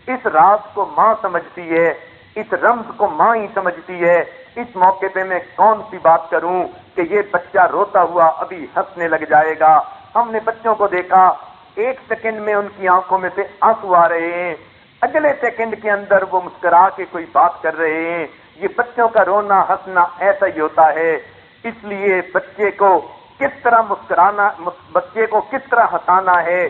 اس راز کو ماں سمجھتی ہے، اس رمز کو ماں ہی سمجھتی ہے۔ اس موقع پہ میں کون سی بات کروں کہ یہ بچہ روتا ہوا ابھی ہنسنے لگ جائے گا۔ ہم نے بچوں کو دیکھا 1 سیکنڈ میں ان کی آنکھوں میں سے آنسو آ رہے ہیں، اگلے سیکنڈ کے اندر وہ مسکرا کے کوئی بات کر رہے ہیں۔ یہ بچوں کا رونا ہنسنا ایسا ہی ہوتا ہے۔ اس لیے بچے کو کس طرح مسکرانا، بچے کو کس طرح ہنسانا ہے،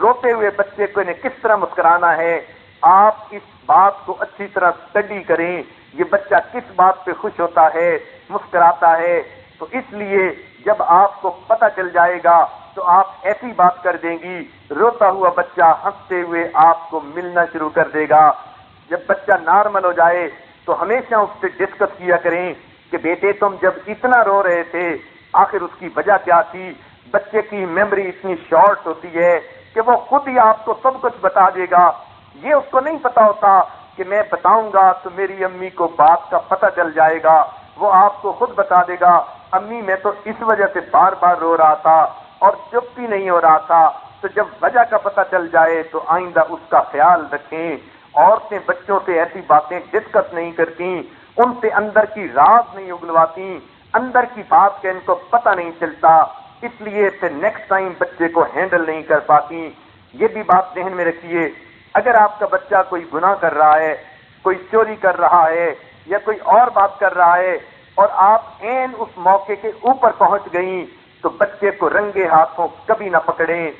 روتے ہوئے بچے کو انہیں کس طرح مسکرانا ہے، آپ اس بات کو اچھی طرح اسٹڈی کریں۔ یہ بچہ کس بات پہ خوش ہوتا ہے، مسکراتا ہے، تو اس لیے جب آپ کو پتہ چل جائے گا تو آپ ایسی بات کر دیں گی، روتا ہوا بچہ ہنستے ہوئے آپ کو ملنا شروع کر دے گا۔ جب بچہ نارمل ہو جائے تو ہمیشہ اس سے ڈسکس کیا کریں کہ بیٹے تم جب اتنا رو رہے تھے آخر اس کی وجہ کیا تھی۔ بچے کی میموری اتنی شارٹ ہوتی ہے کہ وہ خود ہی آپ کو سب کچھ بتا دے گا۔ یہ اس کو نہیں پتا ہوتا کہ میں بتاؤں گا تو میری امی کو بات کا پتہ چل جائے گا، وہ آپ کو خود بتا دے گا امی میں تو اس وجہ سے بار بار رو رہا تھا اور چپ بھی نہیں ہو رہا تھا۔ تو جب وجہ کا پتہ چل جائے تو آئندہ اس کا خیال رکھیں۔ عورتیں بچوں سے ایسی باتیں ڈسکس نہیں کرتی، ان سے اندر کی راز نہیں اگلواتی، اندر کی بات کا ان کو پتہ نہیں چلتا، اس لیے پھر نیکسٹ ٹائم بچے کو ہینڈل نہیں کر پاتی۔ یہ بھی بات ذہن میں رکھیے، اگر آپ کا بچہ کوئی گناہ کر رہا ہے، کوئی چوری کر رہا ہے یا کوئی اور بات کر رہا ہے اور آپ عین اس موقع کے اوپر پہنچ گئیں تو بچے کو رنگے ہاتھوں کبھی نہ پکڑیں،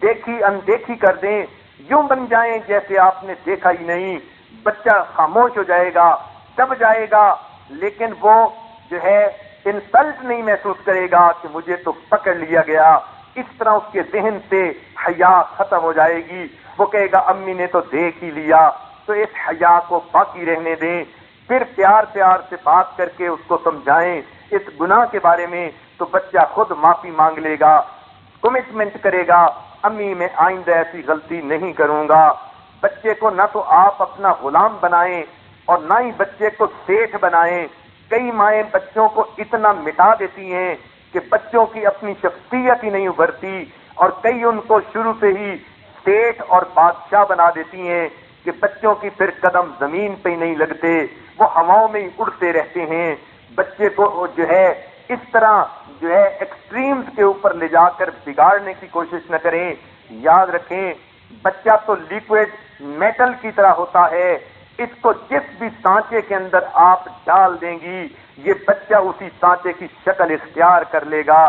دیکھی اندیکھی کر دیں، یوں بن جائیں جیسے آپ نے دیکھا ہی نہیں۔ بچہ خاموش ہو جائے گا، دب جائے گا، لیکن وہ جو ہے انسلٹ نہیں محسوس کرے گا کہ مجھے تو پکڑ لیا گیا۔ اس طرح اس کے ذہن سے حیا ختم ہو جائے گی، وہ کہے گا امی نے تو دیکھ ہی لیا۔ تو اس حیا کو باقی رہنے دیں، پھر پیار سے بات کر کے اس کو سمجھائیں اس گناہ کے بارے میں، تو بچہ خود معافی مانگ لے گا، کمٹمنٹ کرے گا امی میں آئندہ ایسی غلطی نہیں کروں گا۔ بچے کو نہ تو آپ اپنا غلام بنائیں اور نہ ہی بچے کو سیٹھ بنائیں۔ کئی مائیں بچوں کو اتنا مٹا دیتی ہیں کہ بچوں کی اپنی شخصیت ہی نہیں ابھرتی، اور کئی ان کو شروع سے ہی سیٹھ اور بادشاہ بنا دیتی ہیں کہ بچوں کی پھر قدم زمین پہ ہی نہیں لگتے، وہ ہواؤں میں ہی اڑتے رہتے ہیں۔ بچے کو جو ہے اس طرح جو ہے ایکسٹریمز کے اوپر لے جا کر بگاڑنے کی کوشش نہ کریں۔ یاد رکھیں بچہ تو لیکوڈ میٹل کی طرح ہوتا ہے، اس کو جس بھی سانچے کے اندر آپ ڈال دیں گی یہ بچہ اسی سانچے کی شکل اختیار کر لے گا۔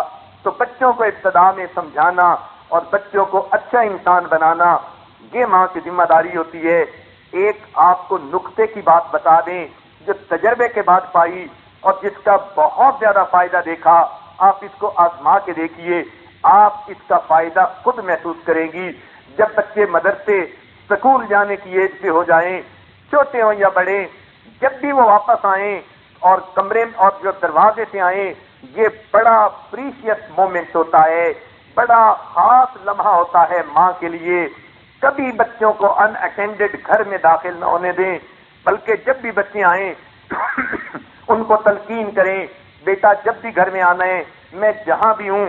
تو بچوں کو ابتدا میں سمجھانا اور بچوں کو اچھا انسان بنانا یہ ماں کی ذمہ داری ہوتی ہے۔ ایک آپ کو نقطے کی بات بتا دیں جو تجربے کے بعد پائی اور جس کا بہت زیادہ فائدہ دیکھا، آپ اس کو آزما کے دیکھیے، آپ اس کا فائدہ خود محسوس کریں گی۔ جب بچے مدرسے اسکول جانے کی ایج پہ ہو جائیں، چھوٹے ہوں یا بڑے، جب بھی وہ واپس آئیں اور کمرے اور جو دروازے سے آئیں، یہ بڑا پریشیس مومنٹ ہوتا ہے، بڑا خاص لمحہ ہوتا ہے ماں کے لیے۔ کبھی بچوں کو ان اٹینڈڈ گھر میں داخل نہ ہونے دیں، بلکہ جب بھی بچے آئیں ان کو تلقین کریں، بیٹا جب بھی گھر میں آنا ہے، میں جہاں بھی ہوں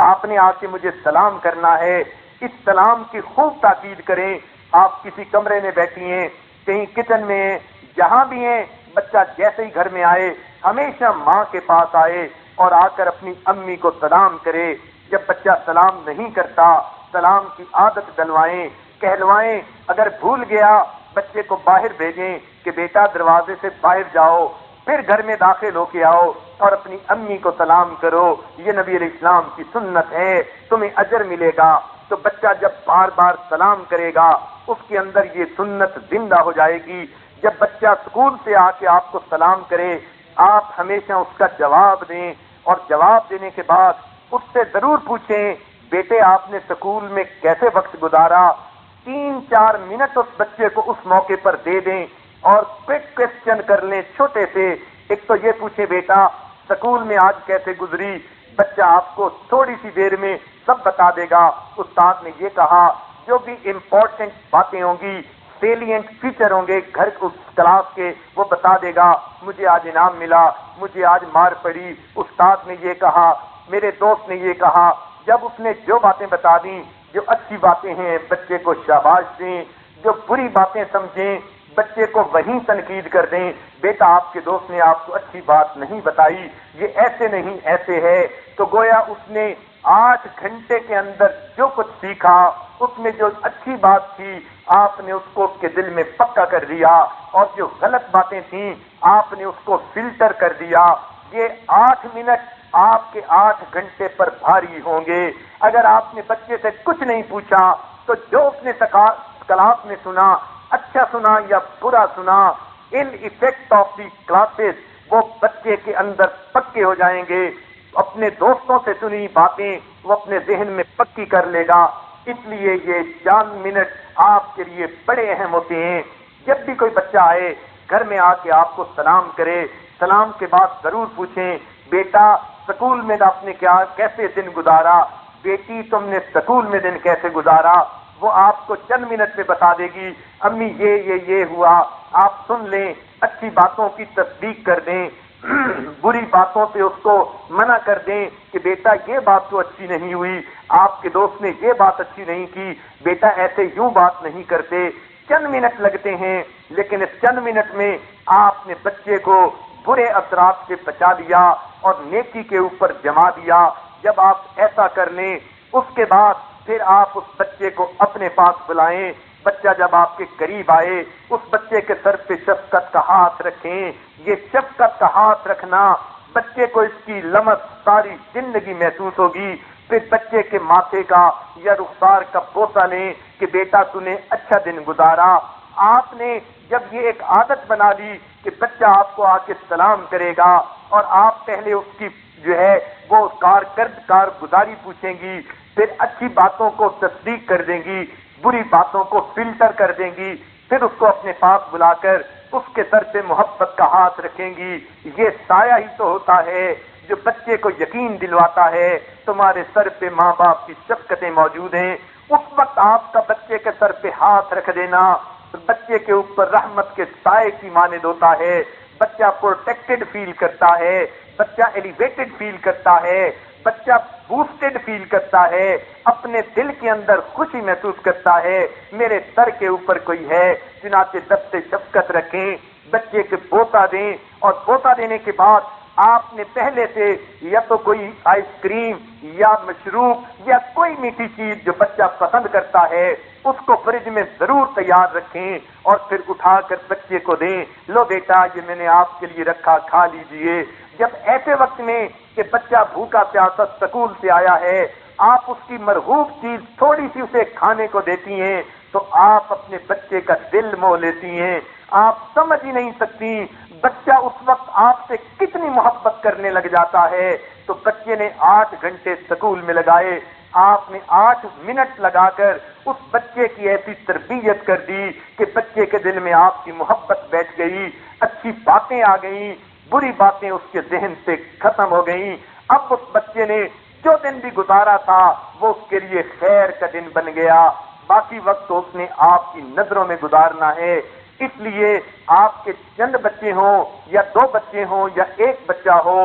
آپ نے آ کے مجھے سلام کرنا ہے، اس سلام کی خوب تاکید کریں۔ آپ کسی کمرے میں بیٹھی ہیں، کہیں کچن میں ہیں، جہاں بھی ہیں، بچہ جیسے ہی گھر میں آئے ہمیشہ ماں کے پاس آئے اور آ کر اپنی امی کو سلام کرے۔ جب بچہ سلام نہیں کرتا، سلام کی عادت ڈلوائیں، کہلوائیں۔ اگر بھول گیا بچے کو باہر بھیجیں کہ بیٹا دروازے سے باہر جاؤ، پھر گھر میں داخل ہو کے آؤ اور اپنی امی کو سلام کرو۔ یہ نبی علیہ السلام کی سنت ہے، تمہیں اجر ملے گا۔ تو بچہ جب بار بار سلام کرے گا اس کے اندر یہ سنت زندہ ہو جائے گی۔ جب بچہ اسکول سے آ کے آپ کو سلام کرے، آپ ہمیشہ اس کا جواب دیں، اور جواب دینے کے بعد اس سے ضرور پوچھیں بیٹے آپ نے اسکول میں کیسے وقت گزارا۔ 3-4 منٹ اس بچے کو اس موقع پر دے دیں اور کوئک کوسچن کر لیں چھوٹے سے۔ ایک تو یہ پوچھیں بیٹا اسکول میں آج کیسے گزری، بچہ آپ کو تھوڑی سی دیر میں سب بتا دے گا۔ استاد نے یہ کہا، جو بھی امپورٹنٹ باتیں ہوں گی، سیلینٹ فیچر ہوں گے گھر کلاس کے، وہ بتا دے گا۔ مجھے آج انعام ملا، مجھے آج مار پڑی، استاد نے یہ کہا، میرے دوست نے یہ کہا۔ جب اس نے جو باتیں بتا دیں، جو اچھی باتیں ہیں بچے کو شاباش دیں، جو بری باتیں سمجھیں بچے کو وہیں تنقید کر دیں، بیٹا آپ کے دوست نے آپ کو اچھی بات نہیں بتائی، یہ ایسے نہیں ایسے ہے۔ تو گویا اس نے 8 گھنٹے کے اندر جو کچھ سیکھا، اس میں جو اچھی بات تھی آپ نے اس کو اس کے دل میں پکا کر دیا، اور جو غلط باتیں تھیں آپ نے اس کو فلٹر کر دیا۔ یہ 8 منٹ آپ کے 8 گھنٹے پر بھاری ہوں گے۔ اگر آپ نے بچے سے کچھ نہیں پوچھا تو جو اس نے کلاس میں سنا، اچھا سنا یا برا سنا، ان ایفیکٹ آف دی کلاسز وہ بچے کے اندر پکے ہو جائیں گے۔ اپنے دوستوں سے سنی باتیں وہ اپنے ذہن میں پکی کر لے گا۔ اس لیے یہ 4 منٹ آپ کے لیے بڑے اہم ہوتے ہیں۔ جب بھی کوئی بچہ آئے گھر میں آ کے آپ کو سلام کرے، سلام کے بعد ضرور پوچھیں بیٹا سکول میں آپ نے کیسے دن گزارا، بیٹی تم نے سکول میں دن کیسے گزارا۔ وہ آپ کو چند منٹ میں بتا دے گی، امی یہ ہوا، آپ سن لیں، اچھی باتوں کی تصدیق کر دیں، بری باتوں سے اس کو منع کر دیں کہ بیٹا یہ بات تو اچھی نہیں ہوئی، آپ کے دوست نے یہ بات اچھی نہیں کی، بیٹا ایسے یوں بات نہیں کرتے۔ چند منٹ لگتے ہیں، لیکن اس چند منٹ میں آپ نے بچے کو برے اثرات سے بچا لیا اور نیکی کے اوپر جما دیا۔ جب آپ ایسا کر لیں اس کے بعد پھر آپ اس بچے کو اپنے پاس بلائیں۔ بچہ جب آپ کے قریب آئے اس بچے کے سر پہ شفقت کا ہاتھ رکھیں۔ یہ شفقت کا ہاتھ رکھنا بچے کو اس کی لمس ساری زندگی محسوس ہوگی۔ پھر بچے کے ماتھے کا یا رخسار کا بوسہ لیں کہ بیٹا تو نے اچھا دن گزارا۔ آپ نے جب یہ ایک عادت بنا لی کہ بچہ آپ کو آ کے سلام کرے گا اور آپ پہلے اس کی جو ہے وہ کارگزاری پوچھیں گی، پھر اچھی باتوں کو تصدیق کر دیں گی، بری باتوں کو فلٹر کر دیں گی، پھر اس کو اپنے پاس بلا کر اس کے سر پہ محبت کا ہاتھ رکھیں گی۔ یہ سایہ ہی تو ہوتا ہے جو بچے کو یقین دلواتا ہے تمہارے سر پہ ماں باپ کی شفقتیں موجود ہیں۔ اس وقت آپ کا بچے کے سر پہ ہاتھ رکھ دینا بچے کے اوپر رحمت کے سائے کی مانند ہوتا ہے۔ بچہ پروٹیکٹڈ فیل کرتا ہے، بچہ ایلیویٹڈ فیل کرتا ہے، بچہ بوسٹڈ فیل کرتا ہے، اپنے دل کے اندر خوشی محسوس کرتا ہے میرے سر کے اوپر کوئی ہے۔ چنانچہ دست شفقت رکھیں، بچے کے بوسہ دیں، اور بوسہ دینے کے بعد آپ نے پہلے سے یا تو کوئی آئس کریم یا مشروب یا کوئی میٹھی چیز جو بچہ پسند کرتا ہے اس کو فریج میں ضرور تیار رکھیں، اور پھر اٹھا کر بچے کو دیں، لو بیٹا یہ میں نے آپ کے لیے رکھا، کھا لیجئے۔ جب ایسے وقت میں کہ بچہ بھوکا پیاسا سکول سے آیا ہے، آپ اس کی مرغوب چیز تھوڑی سی اسے کھانے کو دیتی ہیں تو آپ اپنے بچے کا دل موہ لیتی ہیں۔ آپ سمجھ ہی نہیں سکتی بچہ اس وقت آپ سے کتنی محبت کرنے لگ جاتا ہے۔ تو بچے نے 8 گھنٹے سکول میں لگائے، آپ نے 8 منٹ لگا کر اس بچے کی ایسی تربیت کر دی کہ بچے کے دل میں آپ کی محبت بیٹھ گئی، اچھی باتیں آ گئیں، بری باتیں اس کے ذہن سے ختم ہو گئیں۔ اب اس بچے نے جو دن بھی گزارا تھا وہ اس کے لیے خیر کا دن بن گیا۔ باقی وقت تو اس نے آپ کی نظروں میں گزارنا ہے۔ اس لیے آپ کے چند بچے ہوں یا 2 بچے ہوں یا 1 بچہ ہو،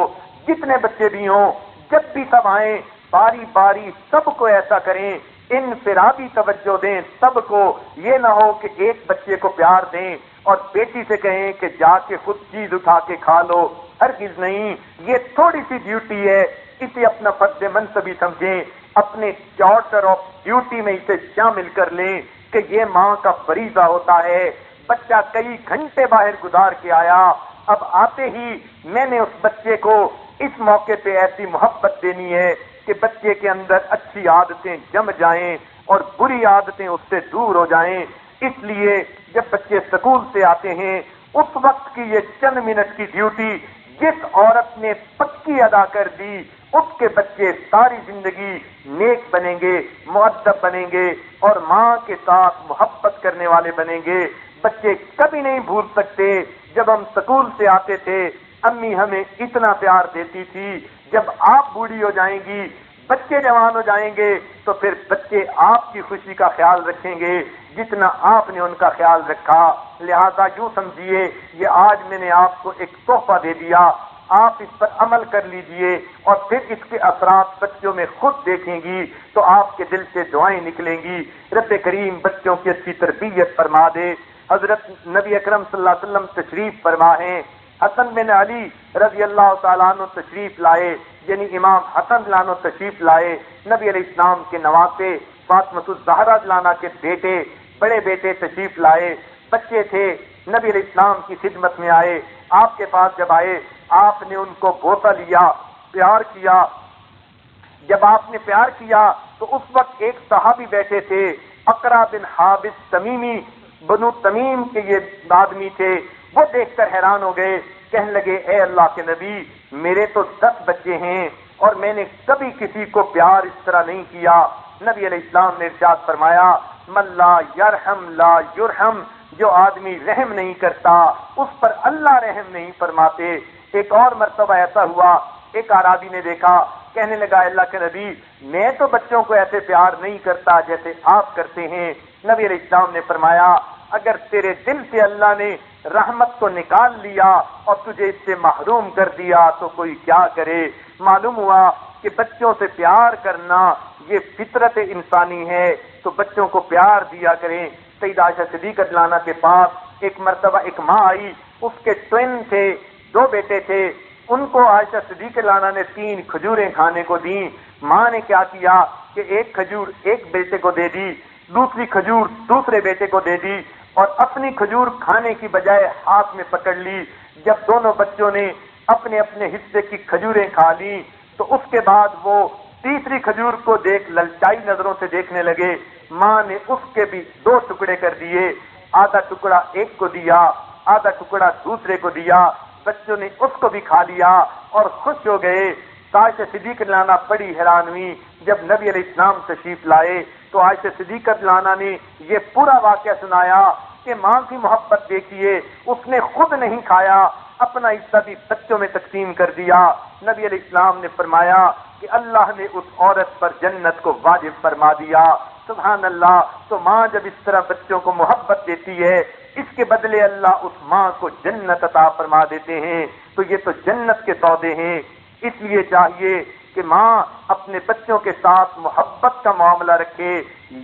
جتنے بچے بھی ہوں، جب بھی سب آئیں باری باری سب کو ایسا کریں، انفرادی توجہ دیں سب کو، یہ نہ ہو کہ ایک بچے کو پیار دیں اور بیٹی سے کہیں کہ جا کے خود چیز اٹھا کے کھا لو، ہرگز نہیں۔ یہ تھوڑی سی ڈیوٹی ہے، اسے اپنا فرض منصبی سمجھیں، اپنے چارٹر آف ڈیوٹی میں اسے شامل کر لیں کہ یہ ماں کا فریضہ ہوتا ہے۔ بچہ کئی گھنٹے باہر گزار کے آیا، اب آتے ہی میں نے اس بچے کو اس موقع پہ ایسی محبت دینی ہے کہ بچے کے اندر اچھی عادتیں جم جائیں اور بری عادتیں اس سے دور ہو جائیں۔ اس لیے جب بچے اسکول سے آتے ہیں، اس وقت کی یہ چند منٹ کی ڈیوٹی جس عورت نے پکی ادا کر دی، اس کے بچے ساری زندگی نیک بنیں گے، مؤدب بنیں گے اور ماں کے ساتھ محبت کرنے والے بنیں گے۔ بچے کبھی نہیں بھول سکتے جب ہم اسکول سے آتے تھے امی ہمیں اتنا پیار دیتی تھی، جب آپ بوڑھی ہو جائیں گی، بچے جوان ہو جائیں گے تو پھر بچے آپ کی خوشی کا خیال رکھیں گے جتنا آپ نے ان کا خیال رکھا۔ لہذا یوں سمجھیے یہ آج میں نے آپ کو ایک تحفہ دے دیا، آپ اس پر عمل کر لیجئے اور پھر اس کے اثرات بچوں میں خود دیکھیں گی تو آپ کے دل سے دعائیں نکلیں گی۔ رب کریم بچوں کی اچھی تربیت فرما دے۔ حضرت نبی اکرم صلی اللہ علیہ وسلم تشریف فرما ہیں، حسن بن علی رضی اللہ تعالیٰ عنہ تشریف لائے، یعنی امام حسن لانو تشریف لائے، نبی علیہ السلام کے نواسے فاطمۃ الزہرا لانا کے بیٹے، بڑے بیٹے تشریف لائے، بچے تھے، نبی علیہ السلام کی خدمت میں آئے، آپ کے پاس جب آئے آپ نے ان کو بوسہ لیا، پیار کیا۔ جب آپ نے پیار کیا تو اس وقت ایک صحابی بیٹھے تھے، اقرا بن حابس تمیمی، بنو تمیم کے یہ آدمی تھے، وہ دیکھ کر حیران ہو گئے، کہنے لگے اے اللہ کے نبی میرے تو 10 بچے ہیں اور میں نے کبھی کسی کو پیار اس طرح نہیں کیا۔ نبی علیہ السلام نے ارشاد فرمایا من لا یرحم لا یرحم، جو آدمی رحم نہیں کرتا اس پر اللہ رحم نہیں فرماتے۔ ایک اور مرتبہ ایسا ہوا، ایک اعرابی نے دیکھا، کہنے لگا اللہ کے نبی میں تو بچوں کو ایسے پیار نہیں کرتا جیسے آپ کرتے ہیں۔ نبی علیہ السلام نے فرمایا اگر تیرے دل سے اللہ نے رحمت کو نکال لیا اور تجھے اس سے محروم کر دیا تو کوئی کیا کرے۔ معلوم ہوا کہ بچوں سے پیار کرنا یہ فطرت انسانی ہے، تو بچوں کو پیار دیا کریں۔ سیدہ عائشہ صدیقہ لانا کے پاس ایک مرتبہ ایک ماں آئی، اس کے ٹوین تھے، 2 بیٹے تھے، ان کو عائشہ صدیقہ لانا نے 3 کھجوریں کھانے کو دیں۔ ماں نے کیا کیا کہ ایک کھجور ایک بیٹے کو دے دی، دوسری کھجور دوسرے بیٹے کو دے دی اور اپنی کھجور کھانے کی بجائے ہاتھ میں پکڑ لی۔ جب دونوں بچوں نے اپنے اپنے حصے کی کھجوریں کھا لی تو اس کے بعد وہ تیسری کھجور کو دیکھ للچائی نظروں سے دیکھنے لگے۔ ماں نے اس کے بھی 2 ٹکڑے کر دیے، آدھا ٹکڑا ایک کو دیا، آدھا ٹکڑا دوسرے کو دیا۔ بچوں نے اس کو بھی کھا لیا اور خوش ہو گئے۔ عائشہ صدیقہ لانا بڑی حیران ہوئی، جب نبی علیہ السلام تشریف لائے تو عائشہ صدیقہ لانا نے یہ پورا واقعہ سنایا کہ ماں کی محبت دیکھیے، اس نے خود نہیں کھایا، اپنا حصہ بھی بچوں میں تقسیم کر دیا۔ نبی علیہ السلام نے فرمایا کہ اللہ نے اس عورت پر جنت کو واجب فرما دیا۔ سبحان اللہ۔ تو ماں جب اس طرح بچوں کو محبت دیتی ہے اس کے بدلے اللہ اس ماں کو جنت عطا فرما دیتے ہیں، تو یہ تو جنت کے سودے ہیں۔ اس لیے چاہیے کہ ماں اپنے بچوں کے ساتھ محبت کا معاملہ رکھے۔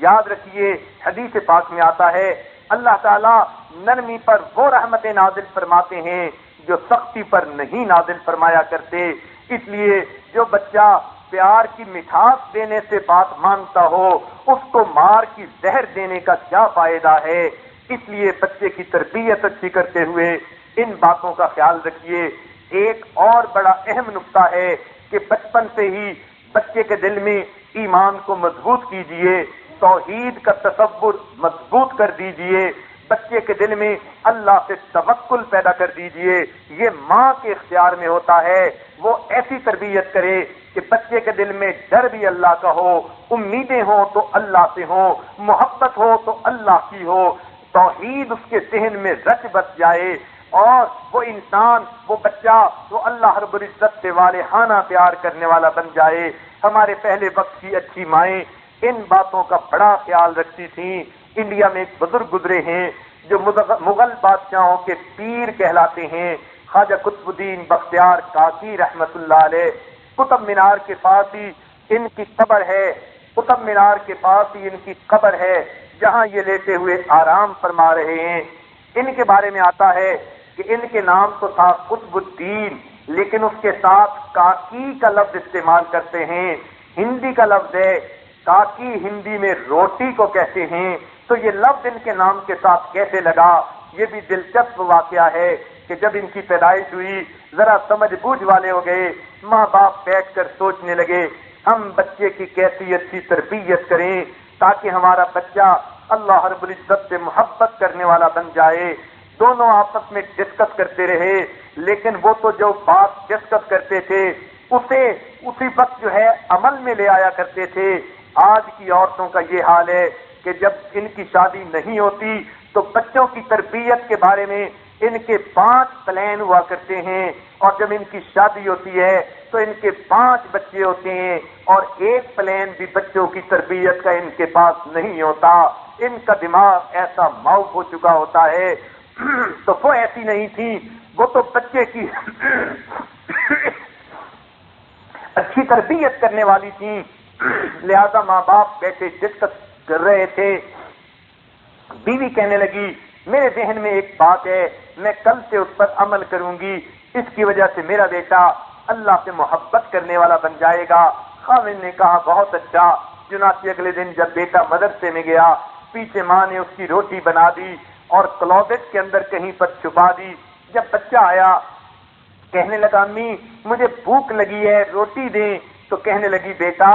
یاد رکھیے حدیث پاک میں آتا ہے اللہ تعالیٰ نرمی پر وہ رحمتیں نازل فرماتے ہیں جو سختی پر نہیں نازل فرمایا کرتے۔ اس لیے جو بچہ پیار کی مٹھاس دینے سے بات مانتا ہو اس کو مار کی زہر دینے کا کیا فائدہ ہے۔ اس لیے بچے کی تربیت اچھی کرتے ہوئے ان باتوں کا خیال رکھیے۔ ایک اور بڑا اہم نقطہ ہے کہ بچپن سے ہی بچے کے دل میں ایمان کو مضبوط کیجئے، توحید کا تصور مضبوط کر دیجئے، بچے کے دل میں اللہ سے توکل پیدا کر دیجئے۔ یہ ماں کے اختیار میں ہوتا ہے، وہ ایسی تربیت کرے کہ بچے کے دل میں ڈر بھی اللہ کا ہو، امیدیں ہوں تو اللہ سے ہوں، محبت ہو تو اللہ کی ہو، توحید اس کے ذہن میں رچ بس جائے اور وہ انسان وہ بچہ وہ اللہ رب العزت سے والہانہ پیار کرنے والا بن جائے۔ ہمارے پہلے وقت کی اچھی مائیں ان باتوں کا بڑا خیال رکھتی تھیں۔ انڈیا میں ایک بزرگ گزرے ہیں، جو مغل بادشاہوں کے پیر کہلاتے ہیں، خواجہ قطب الدین بختیار کاکی رحمت اللہ علیہ، قطب مینار کے پاس ہی ان کی قبر ہے، قطب مینار کے پاس ہی ان کی قبر ہے جہاں یہ لیٹے ہوئے آرام فرما رہے ہیں۔ ان کے بارے میں آتا ہے کہ ان کے نام تو تھا قطب الدین، لیکن اس کے ساتھ کاکی کا لفظ استعمال کرتے ہیں، ہندی کا لفظ ہے کاکی، ہندی میں روٹی کو کہتے ہیں، تو یہ لفظ ان کے نام کے ساتھ کیسے لگا؟ یہ بھی دلچسپ واقعہ ہے کہ جب ان کی پیدائش ہوئی ذرا سمجھ بوجھ والے ہو گئے، ماں باپ بیٹھ کر سوچنے لگے ہم بچے کی کیسی اچھی تربیت کریں تاکہ ہمارا بچہ اللہ رب العزت سے محبت کرنے والا بن جائے۔ دونوں آپس میں ڈسکس کرتے رہے، لیکن وہ تو جو بات ڈسکس کرتے تھے اسے اسی وقت جو ہے عمل میں لے آیا کرتے تھے۔ آج کی عورتوں کا یہ حال ہے کہ جب ان کی شادی نہیں ہوتی تو بچوں کی تربیت کے بارے میں ان کے 5 پلان ہوا کرتے ہیں، اور جب ان کی شادی ہوتی ہے تو ان کے 5 بچے ہوتے ہیں اور 1 پلان بھی بچوں کی تربیت کا ان کے پاس نہیں ہوتا۔ ان کا دماغ ایسا معاف ہو چکا ہوتا ہے۔ تو وہ ایسی نہیں تھی، وہ تو بچے کی اچھی تربیت کرنے والی تھی، لہذا ماں باپ بیٹھے ڈسکس کر رہے تھے۔ بیوی کہنے لگی میرے ذہن میں ایک بات ہے، میں کل سے اس پر عمل کروں گی، اس کی وجہ سے میرا بیٹا اللہ سے محبت کرنے والا بن جائے گا۔ خاوند نے کہا بہت اچھا۔ چنانچہ اگلے دن جب بیٹا مدرسے میں گیا، پیچھے ماں نے اس کی روٹی بنا دی اور کلوزٹ کے اندر کہیں پر چھپا دی۔ جب بچہ آیا کہنے لگا امی مجھے بھوک لگی ہے، روٹی دیں، تو کہنے لگی بیٹا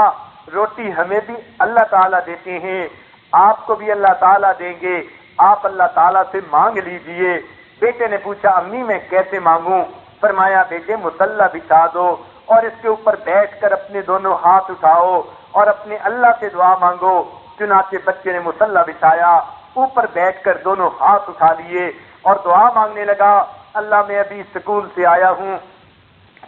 روٹی ہمیں بھی اللہ تعالیٰ دیتے ہیں، آپ کو بھی اللہ تعالیٰ دیں گے، آپ اللہ تعالیٰ سے مانگ لیجئے۔ بیٹے نے پوچھا امی میں کیسے مانگوں؟ فرمایا بیٹے مصلی بچھا دو اور اس کے اوپر بیٹھ کر اپنے دونوں ہاتھ اٹھاؤ اور اپنے اللہ سے دعا مانگو۔ چنانچہ بچے نے مصلی بچھایا، اوپر بیٹھ کر دونوں ہاتھ اٹھا لیے اور دعا مانگنے لگا اللہ میں ابھی اسکول سے آیا ہوں،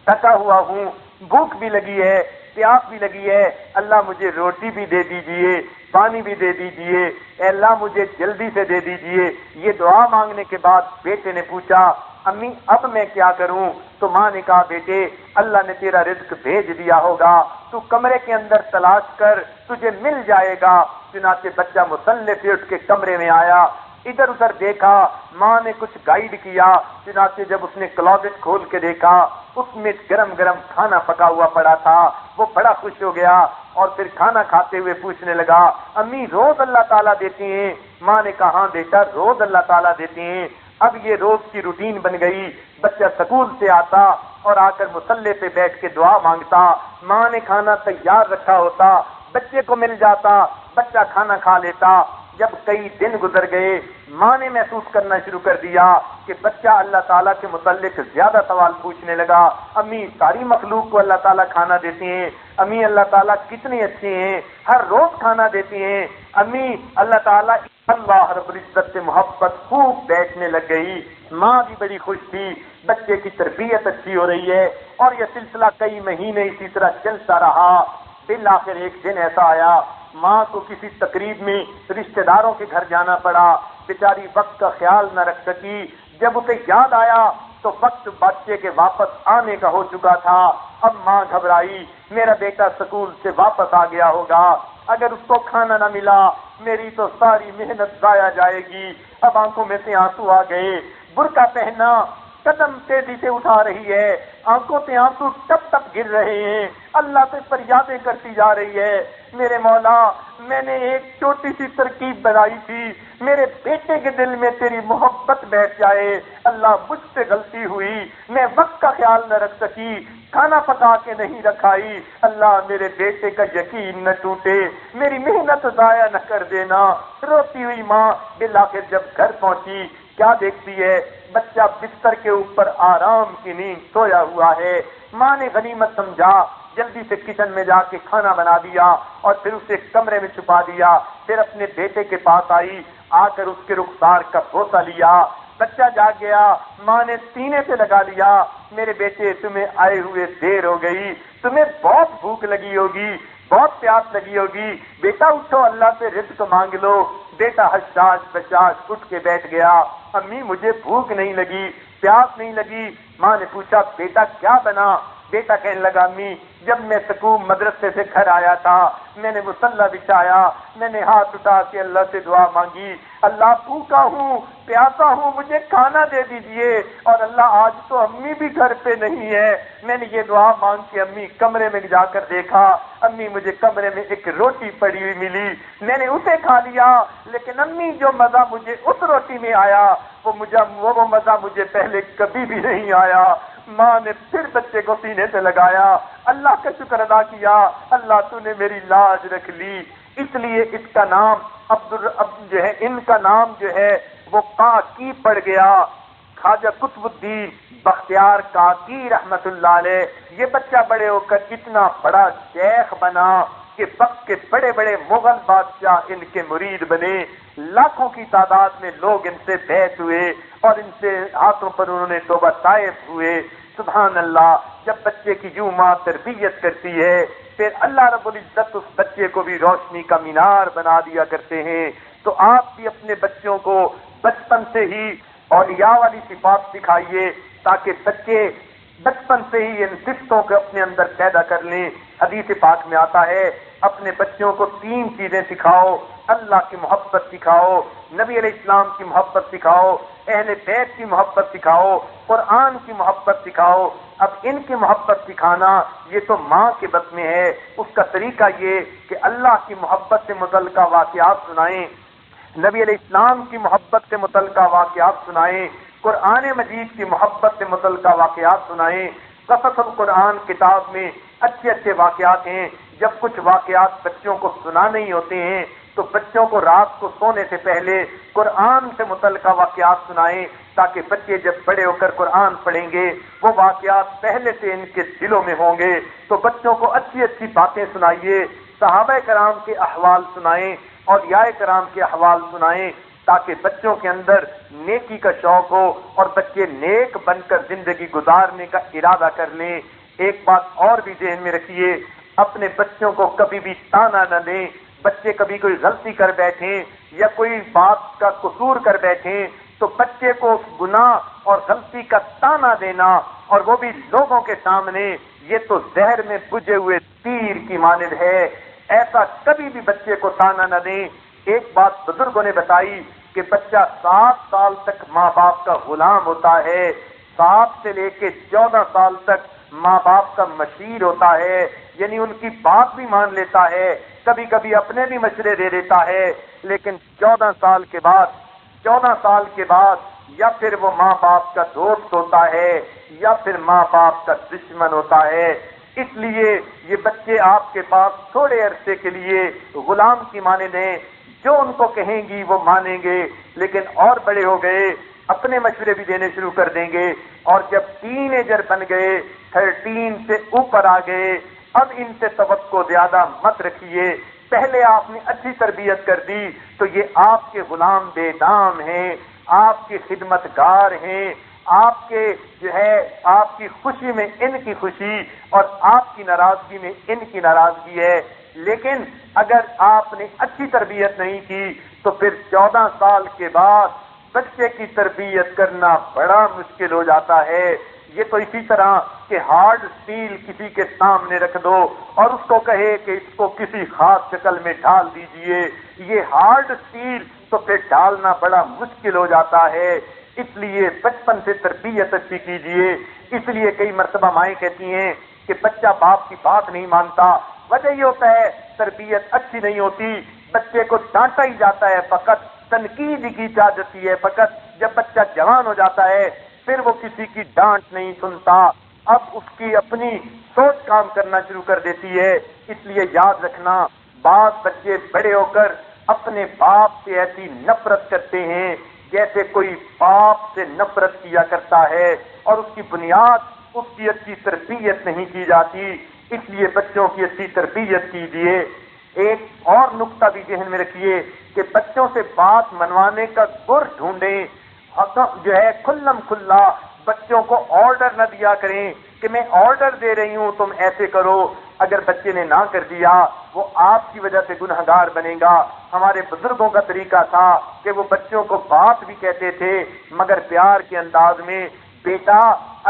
تھکا ہوا ہوں، بھوک بھی لگی ہے، پیاس بھی لگی ہے، اللہ مجھے روٹی بھی دے دیجئے، پانی بھی دے دیجئے، اے اللہ مجھے جلدی سے دے دیجئے۔ یہ دعا مانگنے کے بعد بیٹے نے پوچھا امی اب میں کیا کروں؟ تو ماں نے کہا بیٹے اللہ نے تیرا رزق بھیج دیا ہوگا، تو کمرے کے اندر تلاش کر تجھے مل جائے گا۔ چنانچہ بچہ مصلی سے اٹھ کے کمرے میں آیا، ادھر ادھر دیکھا، ماں نے کچھ گائیڈ کیا۔ چنانچہ جب اس نے کلوزٹ کھول کے دیکھا اس میں گرم گرم کھانا پکا ہوا پڑا تھا، وہ بڑا خوش ہو گیا اور پھر کھانا کھاتے ہوئے پوچھنے لگا امی روز اللہ تعالیٰ دیتے ہیں؟ ماں نے کہا ہاں بیٹا روز اللہ تعالیٰ دیتے ہیں۔ اب یہ روز کی روٹین بن گئی، بچہ سکول سے آتا اور آ کر مصلی پہ بیٹھ کے دعا مانگتا، ماں نے کھانا تیار رکھا ہوتا، بچے کو مل جاتا، بچہ کھانا کھا لیتا۔ جب کئی دن گزر گئے ماں نے محسوس کرنا شروع کر دیا کہ بچہ اللہ تعالیٰ کے متعلق زیادہ سوال پوچھنے لگا، امی ساری مخلوق کو اللہ تعالیٰ کھانا دیتے ہیں، امی اللہ تعالیٰ کتنے اچھے ہیں، ہر روز کھانا دیتے ہیں، امی اللہ تعالیٰ اللہ رب العزت سے محبت خوب بیٹھنے لگ گئی۔ ماں بھی بڑی خوش تھی، بچے کی تربیت اچھی ہو رہی ہے، اور یہ سلسلہ کئی مہینے اسی طرح چلتا رہا۔ بالآخر ایک دن ایسا آیا ماں کو کسی تقریب میں رشتہ داروں کے گھر جانا پڑا، بیچاری وقت کا خیال نہ رکھ سکی۔ جب اسے یاد آیا تو وقت بچے کے واپس آنے کا ہو چکا تھا۔ اب ماں گھبرائی میرا بیٹا سکول سے واپس آ گیا ہوگا، اگر اس کو کھانا نہ ملا میری تو ساری محنت ضائع جائے گی۔ اب آنکھوں میں سے آنسو آ گئے، برقع پہنا، قدم تیزی سے اٹھا رہی ہے، آنکھوں سے آنسو ٹپ ٹپ گر رہے ہیں، اللہ سے فریادیں کرتی جا رہی ہے، میرے مولا میں نے ایک چھوٹی سی ترکیب بنائی تھی میرے بیٹے کے دل میں تیری محبت بیٹھ جائے، اللہ مجھ سے غلطی ہوئی، میں وقت کا خیال نہ رکھ سکی، کھانا پکا کے نہیں رکھائی، اللہ میرے بیٹے کا یقین نہ ٹوٹے، میری محنت ضائع نہ کر دینا۔ روتی ہوئی ماں بالآخر جب گھر پہنچی کیا دیکھتی ہے؟ بچہ بستر کے اوپر آرام کی نیند سویا ہوا ہے۔ ماں نے غنیمت سمجھا، جلدی سے کچن میں جا کے کھانا بنا دیا اور پھر اسے کمرے میں چھپا دیا، پھر اپنے بیٹے کے پاس آئی، آ کر اس کے رخسار کا بوسہ لیا۔ بچہ جاگ گیا، ماں نے سینے سے لگا لیا، میرے بیٹے تمہیں آئے ہوئے دیر ہو گئی، تمہیں بہت بھوک لگی ہوگی، بہت پیاس لگی ہوگی، بیٹا اٹھو اللہ سے رزق مانگ لو، بیٹا حشاش بشاش اٹھ کے بیٹھ گیا، امی مجھے بھوک نہیں لگی، پیاس نہیں لگی۔ ماں نے پوچھا بیٹا کیا بنا؟ بیٹا کہنے لگا امی جب میں سکول مدرسے سے گھر آیا تھا میں نے مصلی بچھایا، میں نے ہاتھ اٹھا کے اللہ سے دعا مانگی، اللہ بھوکا ہوں پیاسا ہوں مجھے کھانا دے دیجئے، اور اللہ آج تو امی بھی گھر پہ نہیں ہے، میں نے یہ دعا مانگ کے امی کمرے میں جا کر دیکھا، امی مجھے کمرے میں ایک روٹی پڑی ہوئی ملی، میں نے اسے کھا لیا، لیکن امی جو مزہ مجھے اس روٹی میں آیا وہ مزہ مجھے پہلے کبھی بھی نہیں آیا۔ ماں نے پھر بچے کو سینے سے لگایا، اللہ کا شکر ادا کیا، اللہ تو نے میری لاج رکھ لی۔ اس لیے اس کا نام ان کا نام جو ہے وہ کاکی پڑ گیا، خواجہ قطب الدین بختیار کاکی رحمت اللہ علیہ۔ یہ بچہ بڑے ہو کر اتنا بڑا شیخ بنا کہ وقت کے بڑے بڑے مغل بادشاہ ان کے مرید بنے، لاکھوں کی تعداد میں لوگ ان سے بیعت ہوئے اور ان سے ہاتھوں پر انہوں نے توبہ طائب ہوئے۔ سبحان اللہ، جب بچے کی یوں ماں تربیت کرتی ہے پھر اللہ رب العزت اس بچے کو بھی روشنی کا مینار بنا دیا کرتے ہیں۔ تو آپ بھی اپنے بچوں کو بچپن سے ہی اولیاء والی صفات سکھائیے تاکہ بچے بچپن سے ہی ان صفتوں کو اپنے اندر پیدا کر لیں۔ حدیث پاک میں آتا ہے اپنے بچوں کو 3 چیزیں سکھاؤ، اللہ کی محبت سکھاؤ، نبی علیہ السلام کی محبت سکھاؤ، اہل بیت کی محبت سکھاؤ، قرآن کی محبت سکھاؤ۔ اب ان کی محبت سکھانا یہ تو ماں کے بس میں ہے، اس کا طریقہ یہ کہ اللہ کی محبت سے متعلقہ واقعات سنائیں، نبی علیہ السلام کی محبت سے متعلقہ واقعات سنائیں، قرآن مجید کی محبت سے متعلقہ واقعات سنائیں۔ قصص القرآن کتاب میں اچھے اچھے واقعات ہیں۔ جب کچھ واقعات بچوں کو سنانے ہی ہوتے ہیں تو بچوں کو رات کو سونے سے پہلے قرآن سے متعلقہ واقعات سنائیں تاکہ بچے جب بڑے ہو کر قرآن پڑھیں گے وہ واقعات پہلے سے ان کے دلوں میں ہوں گے۔ تو بچوں کو اچھی اچھی باتیں سنائیے، صحابہ کرام کے احوال سنائیں، اولیاء کرام کے احوال سنائیں تاکہ بچوں کے اندر نیکی کا شوق ہو اور بچے نیک بن کر زندگی گزارنے کا ارادہ کر لیں۔ ایک بات اور بھی ذہن میں رکھیے، اپنے بچوں کو کبھی بھی تانا نہ دیں۔ بچے کبھی کوئی غلطی کر بیٹھیں یا کوئی بات کا قصور کر بیٹھیں تو بچے کو اس گناہ اور غلطی کا تانا دینا اور وہ بھی لوگوں کے سامنے، یہ تو زہر میں بجھے ہوئے تیر کی مانند ہے۔ ایسا کبھی بھی بچے کو تانا نہ دیں۔ ایک بات بزرگوں نے بتائی کہ بچہ 7 سال تک ماں باپ کا غلام ہوتا ہے، 7 سے لے کے 14 سال تک ماں باپ کا مشیر ہوتا ہے، یعنی ان کی بات بھی مان لیتا ہے، کبھی کبھی اپنے بھی مشورے دے دیتا ہے، لیکن 14 سال کے بعد یا پھر وہ ماں باپ کا دوست ہوتا ہے یا پھر ماں باپ کا دشمن ہوتا ہے۔ اس لیے یہ بچے آپ کے پاس تھوڑے عرصے کے لیے غلام کی مانند ہیں، جو ان کو کہیں گی وہ مانیں گے، لیکن اور بڑے ہو گئے اپنے مشورے بھی دینے شروع کر دیں گے، اور جب ٹین ایجر بن گئے 13 سے اوپر آ گئے، اب ان سے توقع زیادہ مت رکھیے۔ پہلے آپ نے اچھی تربیت کر دی تو یہ آپ کے غلام بے دام ہیں، آپ کے خدمت گار ہیں، آپ کے آپ کی خوشی میں ان کی خوشی اور آپ کی ناراضگی میں ان کی ناراضگی ہے۔ لیکن اگر آپ نے اچھی تربیت نہیں کی تو پھر 14 سال کے بعد بچے کی تربیت کرنا بڑا مشکل ہو جاتا ہے۔ یہ تو اسی طرح کہ ہارڈ اسٹیل کسی کے سامنے رکھ دو اور اس کو کہے کہ اس کو کسی خاص شکل میں ڈال دیجئے، یہ ہارڈ اسٹیل تو پھر ڈالنا بڑا مشکل ہو جاتا ہے۔ اس لیے بچپن سے تربیت اچھی کیجئے۔ اس لیے کئی مرتبہ مائیں کہتی ہیں کہ بچہ باپ کی بات نہیں مانتا، وجہ یہ ہوتا ہے تربیت اچھی نہیں ہوتی، بچے کو ڈانٹا ہی جاتا ہے، فقط تنقید کی جا جاتی ہے، فقط جب بچہ جوان ہو جاتا ہے پھر وہ کسی کی ڈانٹ نہیں سنتا، اب اس کی اپنی سوچ کام کرنا شروع کر دیتی ہے۔ اس لیے یاد رکھنا، بعض بچے بڑے ہو کر اپنے باپ سے ایسی نفرت کرتے ہیں جیسے کوئی باپ سے نفرت کیا کرتا ہے، اور اس کی بنیاد اس کی اچھی تربیت نہیں کی جاتی۔ اس لیے بچوں کی اچھی تربیت کیجیے۔ ایک اور نقطہ بھی ذہن میں رکھیے کہ بچوں سے بات منوانے کا گر ڈھونڈیں، کھلم کھلا بچوں کو آرڈر نہ دیا کریں کہ میں آرڈر دے رہی ہوں تم ایسے کرو، اگر بچے نے نہ کر دیا وہ آپ کی وجہ سے گنہگار بنے گا۔ ہمارے بزرگوں کا طریقہ تھا کہ وہ بچوں کو بات بھی کہتے تھے مگر پیار کے انداز میں، بیٹا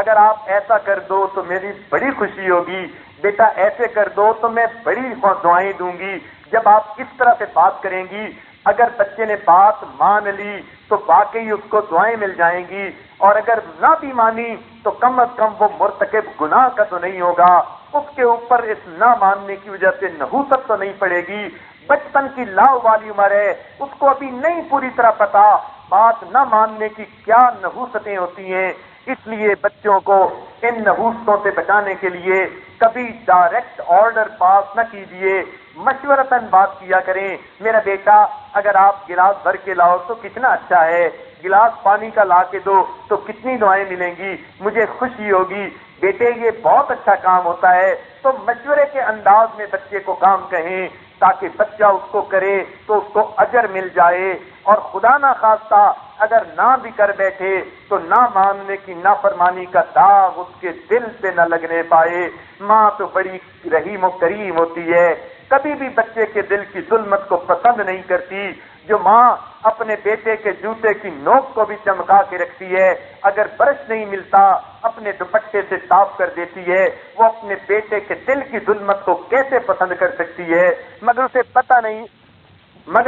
اگر آپ ایسا کر دو تو میری بڑی خوشی ہوگی، بیٹا ایسے کر دو تو میں بڑی دعائیں دوں گی۔ جب آپ اس طرح سے بات کریں گی، اگر بچے نے بات مان لی تو واقعی اس کو دعائیں مل جائیں گی، اور اگر نہ بھی مانی تو کم از کم وہ مرتکب گناہ کا تو نہیں ہوگا، اس کے اوپر اس نہ ماننے کی وجہ سے نحوست تو نہیں پڑے گی۔ بچپن کی لاؤ والی عمر ہے، اس کو ابھی نہیں پوری طرح پتا بات نہ ماننے کی کیا نحوستیں ہوتی ہیں۔ اس لیے بچوں کو ان نحوستوں سے بچانے کے لیے کبھی ڈائریکٹ آرڈر پاس نہ کیجیے، مشورتاً بات کیا کریں۔ میرا بیٹا اگر آپ گلاس بھر کے لاؤ تو کتنا اچھا ہے، گلاس پانی کا لا کے دو تو کتنی دعائیں ملیں گی، مجھے خوشی ہوگی، بیٹے یہ بہت اچھا کام ہوتا ہے۔ تو مشورے کے انداز میں بچے کو کام کہیں تاکہ بچہ اس کو کرے تو اس کو اجر مل جائے، اور خدا نہ خواستہ اگر نہ بھی کر بیٹھے تو نہ ماننے کی نافرمانی کا داغ اس کے دل پہ نہ لگنے پائے۔ ماں تو بڑی رحیم و کریم ہوتی ہے، کبھی بھی بچے کے دل کی ظلمت کو پسند نہیں کرتی۔ جو ماں اپنے بیٹے کے جوتے کی نوک کو بھی چمکا کے رکھتی ہے، اگر برش نہیں ملتا اپنے دوپٹے سے صاف کر دیتی ہے، وہ اپنے بیٹے کے دل کی ظلمت کو کیسے پسند کر سکتی ہے؟ مگر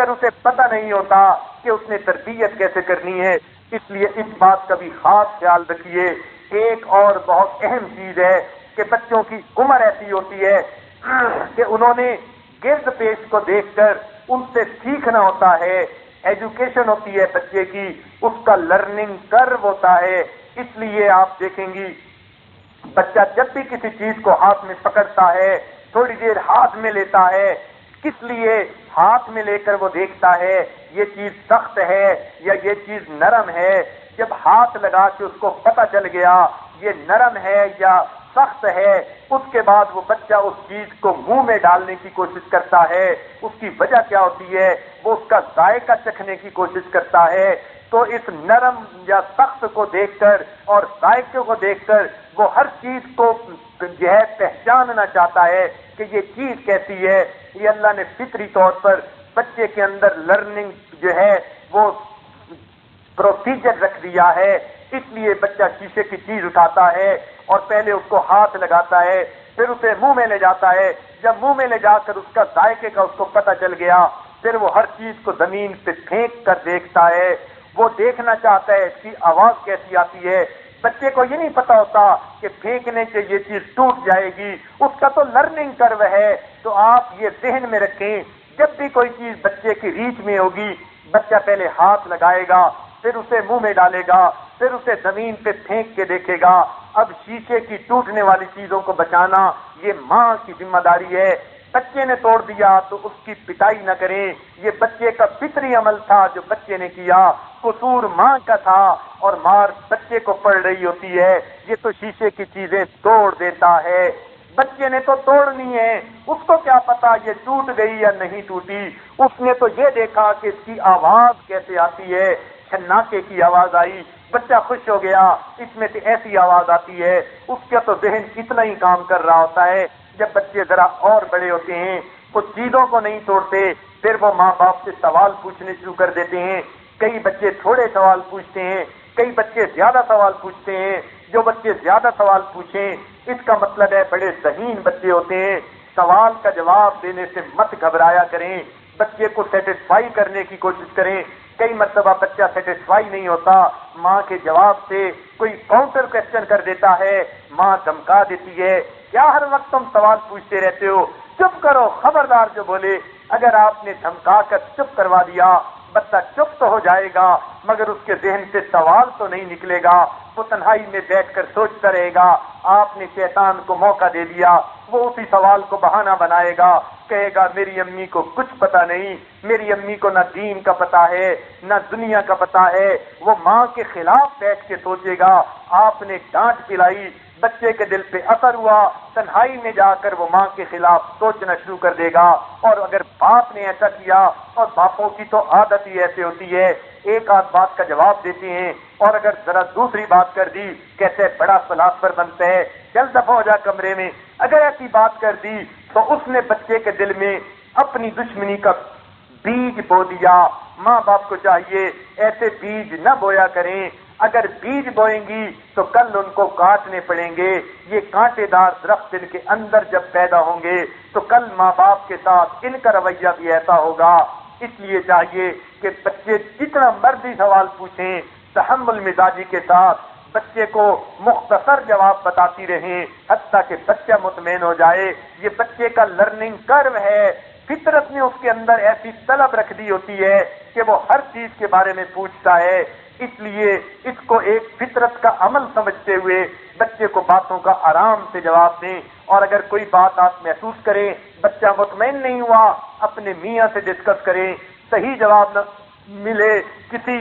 اسے پتہ نہیں ہوتا کہ اس نے تربیت کیسے کرنی ہے۔ اس لیے اس بات کا بھی خاص خیال رکھیے۔ ایک اور بہت اہم چیز ہے کہ بچوں کی عمر ایسی ہوتی ہے کہ انہوں نے گرد پیش کو دیکھ کر ان سے سیکھنا ہوتا ہے۔ ایجوکیشن ہوتی ہے بچے کی، اس کا لرننگ کرو ہوتا ہے۔ اس لیے آپ دیکھیں گی بچہ جب بھی کسی چیز کو ہاتھ میں پکڑتا ہے تھوڑی دیر ہاتھ میں لیتا ہے، کس لیے ہاتھ میں لے کر وہ دیکھتا ہے یہ چیز سخت ہے یا یہ چیز نرم ہے۔ جب ہاتھ لگا کے اس کو پتہ چل گیا یہ نرم ہے یا سخت ہے، اس کے بعد وہ بچہ اس چیز کو منہ میں ڈالنے کی کوشش کرتا ہے۔ اس کی وجہ کیا ہوتی ہے؟ وہ اس کا ذائقہ چکھنے کی کوشش کرتا ہے۔ تو اس نرم یا سخت کو دیکھ کر اور ذائقے کو دیکھ کر وہ ہر چیز کو جو ہے پہچاننا چاہتا ہے کہ یہ چیز کیسی ہے۔ یہ اللہ نے فطری طور پر بچے کے اندر لرننگ جو ہے وہ پروسیجر رکھ دیا ہے۔ اس لیے بچہ شیشے کی چیز اٹھاتا ہے اور پہلے اس کو ہاتھ لگاتا ہے، پھر اسے منہ میں لے جاتا ہے۔ جب منہ میں لے جا کر اس کا ذائقے کا اس کو پتہ چل گیا، پھر وہ ہر چیز کو زمین پہ پھینک کر دیکھتا ہے۔ وہ دیکھنا چاہتا ہے اس کی آواز کیسی آتی ہے۔ بچے کو یہ نہیں پتا ہوتا کہ پھینکنے سے یہ چیز ٹوٹ جائے گی، اس کا تو لرننگ کرو ہے۔ تو آپ یہ ذہن میں رکھیں، جب بھی کوئی چیز بچے کی ریچ میں ہوگی بچہ پہلے ہاتھ لگائے گا، پھر اسے منہ میں ڈالے گا، پھر اسے زمین پہ پھینک کے دیکھے گا۔ اب شیشے کی ٹوٹنے والی چیزوں کو بچانا یہ ماں کی ذمہ داری ہے۔ بچے نے توڑ دیا تو اس کی پٹائی نہ کریں، یہ بچے کا فطری عمل تھا جو بچے نے کیا، قصور ماں کا تھا اور مار بچے کو پڑ رہی ہوتی ہے۔ یہ تو شیشے کی چیزیں توڑ دیتا ہے، بچے نے تو توڑنی ہے، اس کو کیا پتا یہ ٹوٹ گئی یا نہیں ٹوٹی۔ اس نے تو یہ دیکھا کہ اس کی آواز کیسے آتی ہے، چھناکے کی آواز آئی، بچہ خوش ہو گیا، اس میں سے ایسی آواز آتی ہے۔ اس کا تو ذہن اتنا ہی کام کر رہا ہوتا ہے۔ جب بچے ذرا اور بڑے ہوتے ہیں کچھ چیزوں کو نہیں توڑتے، پھر وہ ماں باپ سے سوال پوچھنے شروع کر دیتے ہیں۔ کئی بچے تھوڑے سوال پوچھتے ہیں، کئی بچے زیادہ سوال پوچھتے ہیں۔ جو بچے زیادہ سوال پوچھیں اس کا مطلب ہے بڑے ذہین بچے ہوتے ہیں۔ سوال کا جواب دینے سے مت گھبرایا کریں، بچے کو سیٹسفائی کرنے کی کوشش کریں۔ کئی مرتبہ بچہ سیٹسفائی نہیں ہوتا، ماں کے جواب سے کوئی کاؤنٹر کوشچن کر دیتا ہے، ماں دھمکا دیتی ہے، کیا ہر وقت تم سوال پوچھتے رہتے ہو، چپ کرو، خبردار جو بولے۔ اگر آپ نے دھمکا کر چپ کروا دیا بچہ چپ تو ہو جائے گا مگر اس کے ذہن سے سوال تو نہیں نکلے گا، وہ تنہائی میں بیٹھ کر سوچتا رہے گا۔ آپ نے شیطان کو موقع دے دیا، وہ اسی سوال کو بہانہ بنائے گا، کہے گا میری امی کو کچھ پتا نہیں، میری امی کو نہ دین کا پتا ہے نہ دنیا کا پتا ہے۔ وہ ماں کے خلاف بیٹھ کے سوچے گا۔ آپ نے ڈانٹ پلائی، بچے کے دل پہ اثر ہوا، تنہائی میں جا کر وہ ماں کے خلاف سوچنا شروع کر دے گا۔ اور اگر باپ نے ایسا کیا، اور باپوں کی تو عادت ہی ایسے ہوتی ہے، ایک آدھ بات کا جواب دیتے ہیں اور اگر ذرا دوسری بات کر دی کہتے ہیں بڑا فلاسفر بنتا ہے، چل دفعہ ہو جا کمرے میں۔ اگر ایسی بات کر دی تو اس نے بچے کے دل میں اپنی دشمنی کا بیج بو دیا۔ ماں باپ کو چاہیے ایسے بیج نہ بویا کریں، اگر بیج بوئیں گی تو کل ان کو کاٹنے پڑیں گے، یہ کانٹے دار درخت ان کے اندر جب پیدا ہوں گے تو کل ماں باپ کے ساتھ ان کا رویہ بھی ایسا ہوگا۔ اس لیے چاہیے کہ بچے جتنا مرضی سوال پوچھیں تحمل مزاجی کے ساتھ بچے کو مختصر جواب بتاتی رہیں حتیٰ کہ بچہ مطمئن ہو جائے۔ یہ بچے کا لرننگ کرو ہے، فطرت نے اس کے اندر ایسی طلب رکھ دی ہوتی ہے کہ وہ ہر چیز کے بارے میں پوچھتا ہے۔ اس لیے اس کو ایک فطرت کا عمل سمجھتے ہوئے بچے کو باتوں کا آرام سے جواب دیں، اور اگر کوئی بات آپ محسوس کریں بچہ مطمئن نہیں ہوا اپنے میاں سے ڈسکس کریں، صحیح جواب نہ ملے کسی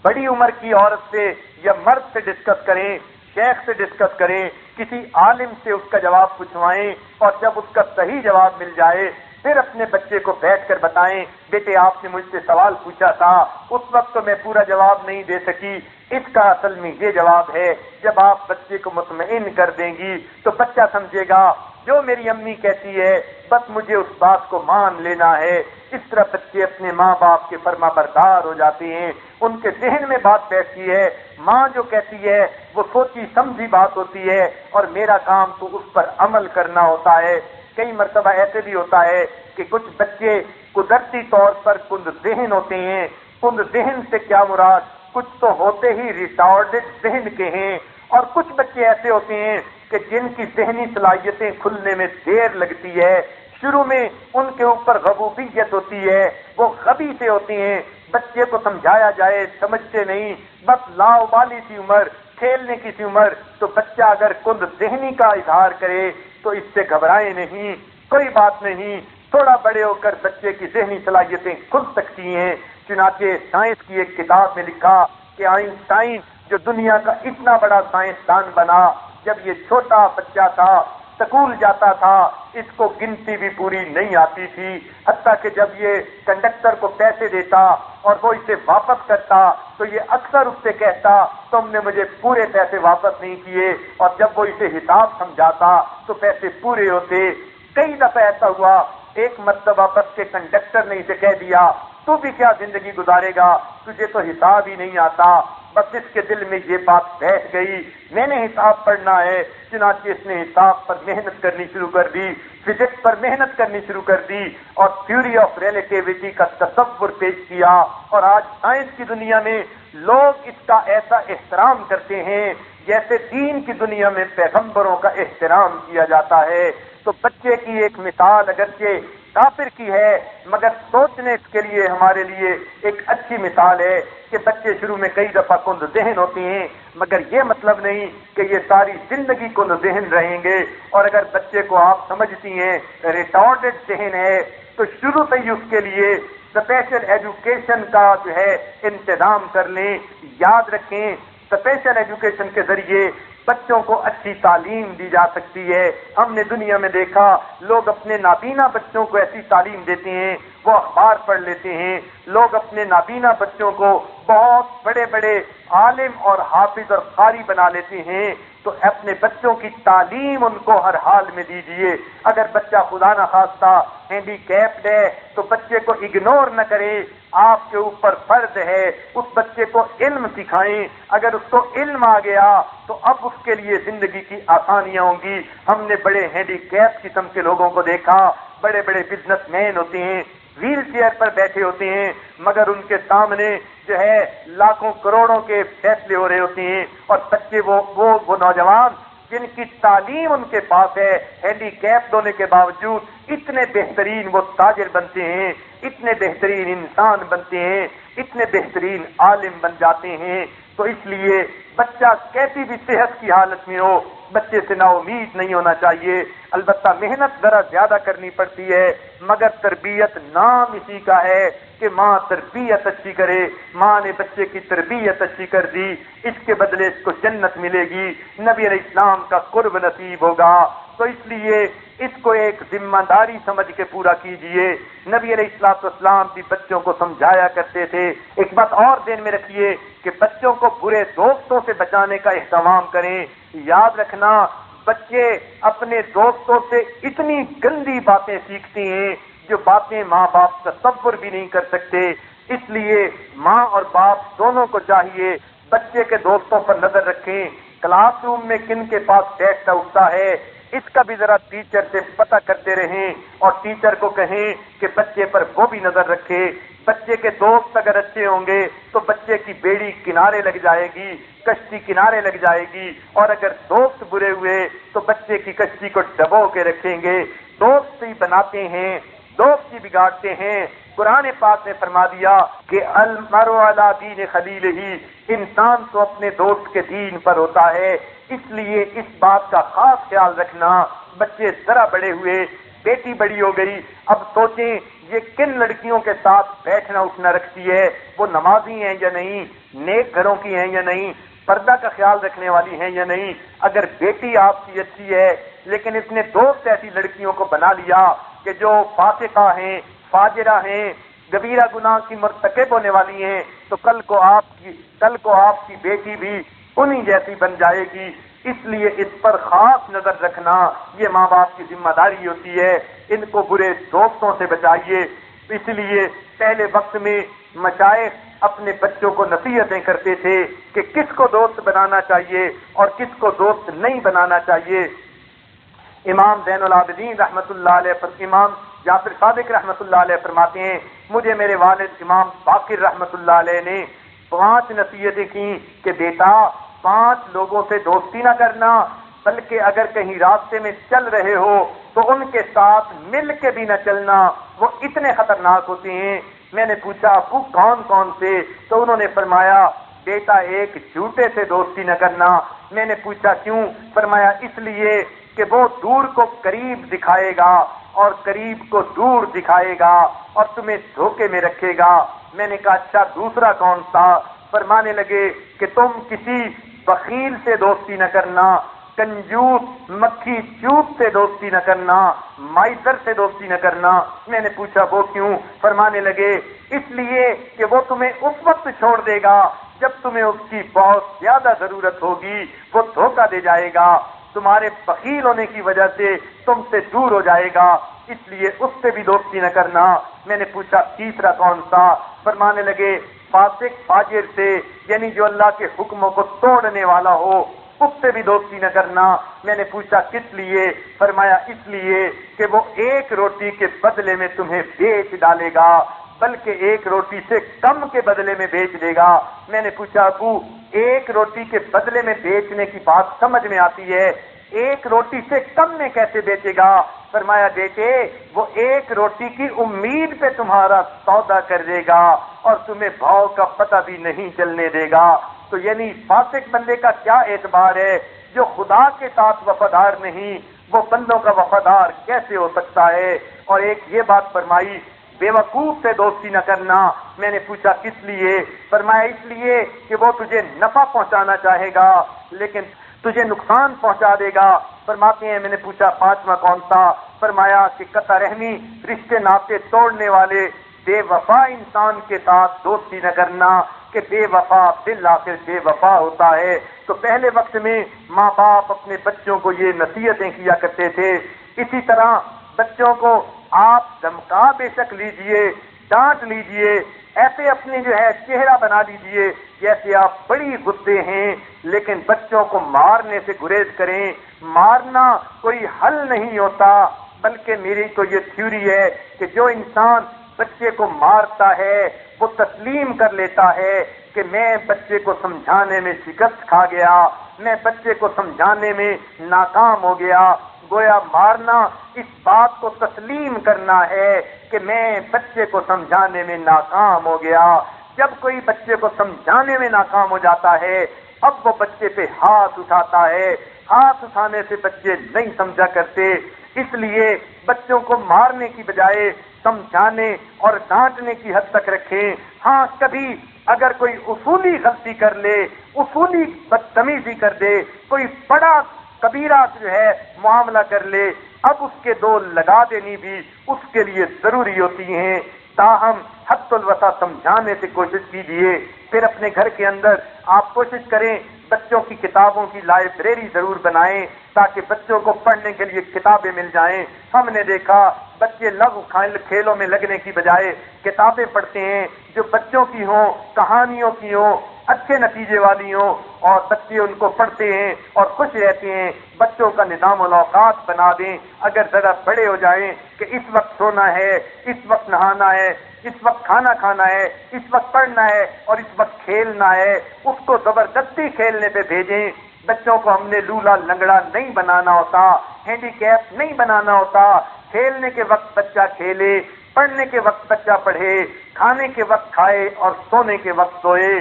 بڑی عمر کی عورت سے یا مرد سے ڈسکس کریں، شیخ سے ڈسکس کریں، کسی عالم سے اس کا جواب پوچھوائیں، اور جب اس کا صحیح جواب مل جائے پھر اپنے بچے کو بیٹھ کر بتائیں بیٹے آپ نے مجھ سے سوال پوچھا تھا، اس وقت تو میں پورا جواب نہیں دے سکی، اس کا اصل میں یہ جواب ہے۔ جب آپ بچے کو مطمئن کر دیں گی تو بچہ سمجھے گا جو میری امی کہتی ہے بس مجھے اس بات کو مان لینا ہے۔ اس طرح بچے اپنے ماں باپ کے فرما بردار ہو جاتے ہیں، ان کے ذہن میں بات بیٹھتی ہے، ماں جو کہتی ہے وہ سوچی سمجھی بات ہوتی ہے اور میرا کام تو اس پر عمل کرنا ہوتا ہے۔ کئی مرتبہ ایسے بھی ہوتا ہے کہ کچھ بچے قدرتی طور پر کند ذہن ہوتے ہیں۔ کند ذہن سے کیا مراد، کچھ تو ہوتے ہی ریٹارڈڈ ذہن کے ہیں، اور کچھ بچے ایسے ہوتے ہیں کہ جن کی ذہنی صلاحیتیں کھلنے میں دیر لگتی ہے۔ شروع میں ان کے اوپر غضوبیت ہوتی ہے، وہ غبی سے ہوتے ہیں، بچے کو سمجھایا جائے سمجھتے نہیں، بس لاؤبالی سی عمر، کھیلنے کی سی عمر، تو بچہ اگر کند ذہنی کا اظہار کرے تو اس سے گھبرائیں نہیں، کوئی بات نہیں، تھوڑا بڑے ہو کر بچے کی ذہنی صلاحیتیں کھل سکتی ہیں۔ چنانچہ سائنس کی ایک کتاب میں لکھا کہ آئنسٹائن جو دنیا کا اتنا بڑا سائنسدان بنا، جب یہ چھوٹا بچہ تھا سکول جاتا تھا اس کو گنتی بھی پوری نہیں آتی تھی، حتیٰ کہ جب یہ کنڈکٹر کو پیسے دیتا اور وہ اسے واپس کرتا تو یہ اکثر اس سے کہتا تم نے مجھے پورے پیسے واپس نہیں کیے، اور جب وہ اسے حساب سمجھاتا تو پیسے پورے ہوتے۔ کئی دفعہ ایسا ہوا، ایک مرتبہ بس کے کنڈکٹر نے اسے کہہ دیا تو بھی کیا زندگی گزارے گا، تجھے تو حساب ہی نہیں آتا۔ بس اس کے دل میں یہ بات بیٹھ گئی میں نے حساب پڑھنا ہے، چنانچہ اس نے حساب پر محنت کرنی شروع کر دی، فزکس پر محنت کرنی شروع کر دی، اور تھیوری آف ریلیٹیوٹی کا تصور پیش کیا، اور آج سائنس کی دنیا میں لوگ اس کا ایسا احترام کرتے ہیں جیسے دین کی دنیا میں پیغمبروں کا احترام کیا جاتا ہے۔ تو بچے کی ایک مثال اگرچہ کافر کی ہے مگر سوچنے کے لیے ہمارے لیے ایک اچھی مثال ہے کہ بچے شروع میں کئی دفعہ کند ذہن ہوتے ہیں، مگر یہ مطلب نہیں کہ یہ ساری زندگی کند ذہن رہیں گے۔ اور اگر بچے کو آپ سمجھتی ہیں ریٹارڈڈ ذہن ہے تو شروع سے ہی اس کے لیے اسپیشل ایجوکیشن کا جو ہے انتظام کر لیں۔ یاد رکھیں اسپیشل ایجوکیشن کے ذریعے بچوں کو اچھی تعلیم دی جا سکتی ہے۔ ہم نے دنیا میں دیکھا لوگ اپنے نابینا بچوں کو ایسی تعلیم دیتے ہیں وہ اخبار پڑھ لیتے ہیں، لوگ اپنے نابینا بچوں کو بہت بڑے بڑے عالم اور حافظ اور قاری بنا لیتے ہیں۔ تو اپنے بچوں کی تعلیم ان کو ہر حال میں دیجیے۔ اگر بچہ خدا نہ خواستہ ہینڈی کیپڈ ہے تو بچے کو اگنور نہ کریں، آپ کے اوپر فرض ہے اس بچے کو علم سکھائیں۔ اگر اس کو علم آ گیا تو اب اس کے لیے زندگی کی آسانیاں ہوں گی۔ ہم نے بڑے ہینڈی کیپ قسم کے لوگوں کو دیکھا، بڑے بڑے بزنس مین ہوتے ہیں، ویل چیئر پر بیٹھے ہوتے ہیں، مگر ان کے سامنے جو ہے لاکھوں کروڑوں کے فیصلے ہو رہے ہوتے ہیں، اور بچے وہ نوجوان جن کی تعلیم ان کے پاس ہے ہینڈی کیپ ہونے کے باوجود اتنے بہترین وہ تاجر بنتے ہیں، اتنے بہترین انسان بنتے ہیں، اتنے بہترین عالم بن جاتے ہیں۔ تو اس لیے بچہ کیسی بھی صحت کی حالت میں ہو بچے سے نا امید نہیں ہونا چاہیے۔ البتہ محنت ذرا زیادہ کرنی پڑتی ہے، مگر تربیت نام اسی کا ہے کہ ماں تربیت اچھی کرے۔ ماں نے بچے کی تربیت اچھی کر دی، اس کے بدلے اس کو جنت ملے گی، نبی علیہ السلام کا قرب نصیب ہوگا۔ تو اس لیے اس کو ایک ذمہ داری سمجھ کے پورا کیجئے۔ نبی علیہ السلام بھی بچوں کو سمجھایا کرتے تھے۔ ایک بات اور ذہن میں رکھیے کہ بچوں کو برے دوستوں سے بچانے کا اہتمام کریں۔ یاد رکھنا بچے اپنے دوستوں سے اتنی گندی باتیں سیکھتے ہیں جو باتیں ماں باپ تصور بھی نہیں کر سکتے. اس لیے ماں اور باپ دونوں کو چاہیے بچے کے دوستوں پر نظر رکھیں. کلاس روم میں کن کے پاس بیٹھتا اٹھتا ہے اس کا بھی ذرا ٹیچر سے پتہ کرتے رہیں اور ٹیچر کو کہیں کہ بچے پر وہ بھی نظر رکھے. بچے کے دوست اگر اچھے ہوں گے تو بچے کی بیڑی کنارے لگ جائے گی, کشتی کنارے لگ جائے گی, اور اگر دوست برے ہوئے تو بچے کی کشتی کو ڈبو کے رکھیں گے. دوست ہی بناتے ہیں, دوست ہی بگاڑتے ہیں. قرآن پاک نے فرما دیا کہ المرء علی دین خلیلہ, انسان تو اپنے دوست کے دین پر ہوتا ہے. اس لیے اس بات کا خاص خیال رکھنا. بچے ذرا بڑے ہوئے, بیٹی بڑی ہو گئی, اب سوچیں یہ کن لڑکیوں کے ساتھ بیٹھنا اٹھنا رکھتی ہے, وہ نمازی ہیں یا نہیں, نیک گھروں کی ہیں یا نہیں, پردہ کا خیال رکھنے والی ہیں یا نہیں. اگر بیٹی آپ کی اچھی ہے لیکن اس نے دوست ایسی لڑکیوں کو بنا لیا کہ جو فاسقہ ہیں, فاجرہ ہیں, کبیرہ گناہ کی مرتکب ہونے والی ہیں, تو کل کو آپ کی بیٹی بھی انہی جیسی بن جائے گی. اس لیے اس پر خاص نظر رکھنا یہ ماں باپ کی ذمہ داری ہوتی ہے. ان کو برے دوستوں سے بچائیے. اس لیے پہلے وقت میں مشائخ اپنے بچوں کو نصیحتیں کرتے تھے کہ کس کو دوست بنانا چاہیے اور کس کو دوست نہیں بنانا چاہیے. امام زین العابدین رحمۃ اللہ علیہ پر امام جعفر صادق رحمۃ اللہ علیہ فرماتے ہیں مجھے میرے والد امام باقر رحمۃ اللہ علیہ نے 5 نصیحتیں کی کہ بیٹا 5 لوگوں سے دوستی نہ کرنا, بلکہ اگر کہیں راستے میں چل رہے ہو تو ان کے ساتھ مل کے بھی نہ چلنا, وہ اتنے خطرناک ہوتے ہیں. میں نے پوچھا ابو کون کون سے, تو انہوں نے فرمایا بیٹا ایک جھوٹے سے دوستی نہ کرنا. میں نے پوچھا کیوں؟ فرمایا اس لیے کہ وہ دور کو قریب دکھائے گا اور قریب کو دور دکھائے گا اور تمہیں دھوکے میں رکھے گا. میں نے کہا اچھا دوسرا کون سا؟ فرمانے لگے کہ تم کسی بخیل سے دوستی نہ کرنا, کنجوس مکھی چوب سے دوستی نہ کرنا, مائزر سے دوستی نہ کرنا. میں نے پوچھا وہ کیوں؟ فرمانے لگے اس لیے کہ وہ تمہیں اس وقت چھوڑ دے گا جب تمہیں اس کی بہت زیادہ ضرورت ہوگی, وہ دھوکہ دے جائے گا, تمہارے بخیل ہونے کی وجہ سے تم سے دور ہو جائے گا, اس لیے اس سے بھی دوستی نہ کرنا. میں نے پوچھا تیسرا کون سا؟ فرمانے لگے فاسق فاجر سے, یعنی جو اللہ کے حکموں کو توڑنے والا ہو, اس سے بھی دوستی نہ کرنا. میں نے پوچھا کس لیے؟ فرمایا اس لیے کہ وہ ایک روٹی کے بدلے میں تمہیں بیچ ڈالے گا, بلکہ ایک روٹی سے کم کے بدلے میں بیچ دے گا. میں نے پوچھا ابو ایک روٹی کے بدلے میں بیچنے کی بات سمجھ میں آتی ہے, ایک روٹی سے کم میں کیسے بیچے گا؟ فرمایا بیٹے وہ ایک روٹی کی امید پہ تمہارا سودا کر دے گا اور تمہیں بھاؤ کا پتہ بھی نہیں چلنے دے گا. تو یعنی فاسق بندے کا کیا اعتبار ہے جو خدا کے ساتھ وفادار نہیں, وہ بندوں کا وفادار کیسے ہو سکتا ہے؟ اور ایک یہ بات فرمائی بے وقوف سے دوستی نہ کرنا. میں نے پوچھا کس لیے؟ فرمایا اس لیے کہ وہ تجھے نفع پہنچانا چاہے گا لیکن تجھے نقصان پہنچا دے گا. فرماتے ہیں میں نے پوچھا 5واں کون سا؟ فرمایا کہ قطع رحمی, رشتے ناطے توڑنے والے بے وفا انسان کے ساتھ دوستی نہ کرنا, کہ بے وفا بالآخر بے وفا ہوتا ہے. تو پہلے وقت میں ماں باپ اپنے بچوں کو یہ نصیحتیں کیا کرتے تھے. اسی طرح بچوں کو آپ دھمکا بے شک لیجئے, ڈانٹ لیجئے, ایسے اپنے چہرہ بنا لیجئے جیسے آپ بڑی غصے ہیں, لیکن بچوں کو مارنے سے گریز کریں. مارنا کوئی حل نہیں ہوتا, بلکہ میری تو یہ تھیوری ہے کہ جو انسان بچے کو مارتا ہے وہ تسلیم کر لیتا ہے کہ میں بچے کو سمجھانے میں شکست کھا گیا, میں بچے کو سمجھانے میں ناکام ہو گیا. گویا مارنا اس بات کو تسلیم کرنا ہے کہ میں بچے کو سمجھانے میں ناکام ہو گیا. جب کوئی بچے کو سمجھانے میں ناکام ہو جاتا ہے اب وہ بچے پہ ہاتھ اٹھاتا ہے. ہاتھ اٹھانے سے بچے نہیں سمجھا کرتے, اس لیے بچوں کو مارنے کی بجائے سمجھانے اور ڈانٹنے کی حد تک رکھیں. ہاں کبھی اگر کوئی اصولی غلطی کر لے, اصولی بدتمیزی کر دے, کوئی بڑا کبیرہ معاملہ کر لے, اب اس کے 2 لگا دینی بھی اس کے لیے ضروری ہوتی ہیں. تاہم حد الوسع سمجھانے سے کوشش کیجیے. پھر اپنے گھر کے اندر آپ کوشش کریں بچوں کی کتابوں کی لائبریری ضرور بنائیں تاکہ بچوں کو پڑھنے کے لیے کتابیں مل جائیں۔ ہم نے دیکھا بچے لغو کھیلوں میں لگنے کی بجائے کتابیں پڑھتے ہیں جو بچوں کی ہوں، کہانیوں کی ہوں، اچھے نتیجے والی ہوں، اور بچے ان کو پڑھتے ہیں اور خوش رہتے ہیں۔ بچوں کا نظام الاوقات بنا دیں، اگر ذرا بڑے ہو جائیں کہ اس وقت سونا ہے، اس وقت نہانا ہے، اس وقت کھانا کھانا ہے، اس وقت پڑھنا ہے اور اس وقت کھیلنا ہے، اس کو زبردستی کھیلنے پہ بھیجیں۔ بچوں کو ہم نے لولا لنگڑا نہیں بنانا ہوتا، ہینڈی کیپ نہیں بنانا ہوتا۔ کھیلنے کے وقت بچہ کھیلے، پڑھنے کے وقت بچہ پڑھے، کھانے کے وقت کھائے اور سونے کے وقت سوئے۔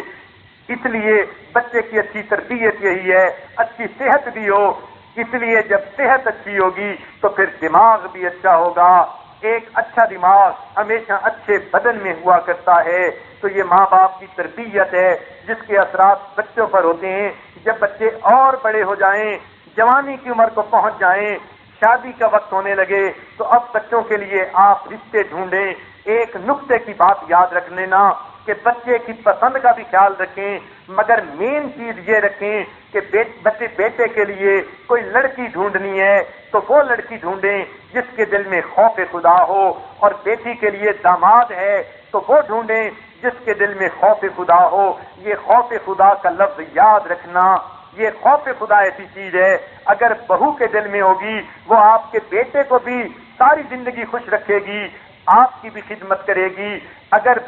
اس لیے بچے کی اچھی تربیت یہی ہے، اچھی صحت بھی ہو۔ اس لیے جب صحت اچھی ہوگی تو پھر دماغ بھی اچھا ہوگا۔ ایک اچھا دماغ ہمیشہ اچھے بدن میں ہوا کرتا ہے۔ تو یہ ماں باپ کی تربیت ہے جس کے اثرات بچوں پر ہوتے ہیں۔ جب بچے اور بڑے ہو جائیں، جوانی کی عمر کو پہنچ جائیں، شادی کا وقت ہونے لگے، تو اب بچوں کے لیے آپ رشتے ڈھونڈیں۔ ایک نقطے کی بات یاد رکھ لینا کہ بچے کی پسند کا بھی خیال رکھیں، مگر مین چیز یہ رکھیں کہ بیٹے کے لیے کوئی لڑکی ڈھونڈنی ہے تو وہ لڑکی ڈھونڈیں جس کے دل میں خوف خدا ہو، اور بیٹی کے لیے داماد ہے تو وہ ڈھونڈیں جس کے دل میں خوف خدا ہو۔ یہ خوف خدا کا لفظ یاد رکھنا، یہ خوف خدا ایسی چیز ہے اگر بہو کے دل میں ہوگی وہ آپ کے بیٹے کو بھی ساری زندگی خوش رکھے گی، آپ کی بھی خدمت کرے گی۔ اگر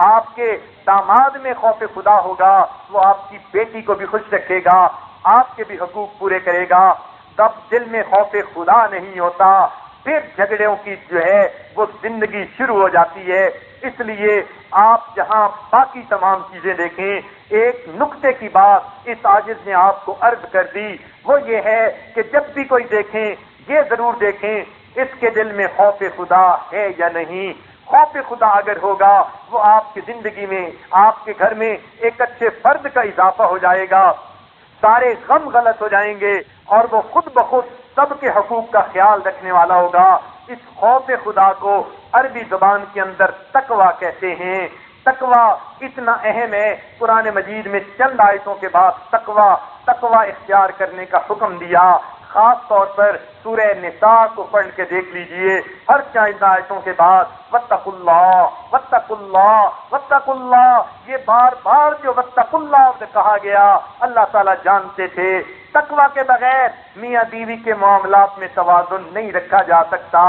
آپ کے داماد میں خوف خدا ہوگا وہ آپ کی بیٹی کو بھی خوش رکھے گا، آپ کے بھی حقوق پورے کرے گا۔ تب دل میں خوف خدا نہیں ہوتا، پھر جھگڑوں کی جو ہے وہ زندگی شروع ہو جاتی ہے۔ اس لیے آپ جہاں باقی تمام چیزیں دیکھیں، ایک نقطے کی بات اس عاجز نے آپ کو عرض کر دی، وہ یہ ہے کہ جب بھی کوئی دیکھیں یہ ضرور دیکھیں اس کے دل میں خوف خدا ہے یا نہیں۔ خوف خدا اگر ہوگا وہ آپ کی زندگی میں، آپ کے گھر میں ایک اچھے فرد کا اضافہ ہو جائے گا، سارے غم غلط ہو جائیں گے اور وہ خود بخود سب کے حقوق کا خیال رکھنے والا ہوگا۔ اس خوف خدا کو عربی زبان کے اندر تقویٰ کہتے ہیں۔ تقویٰ اتنا اہم ہے، قرآن مجید میں چند آیتوں کے بعد تقویٰ اختیار کرنے کا حکم دیا۔ خاص طور پر سورہ نساء کو پڑھ کے دیکھ لیجئے، ہر چند آیتوں کے بعد واتقوا اللہ واتقوا اللہ واتقوا اللہ، یہ بار بار جو واتقوا اللہ کہا گیا اللہ تعالیٰ جانتے تھے تقویٰ کے بغیر میاں بیوی کے معاملات میں توازن نہیں رکھا جا سکتا،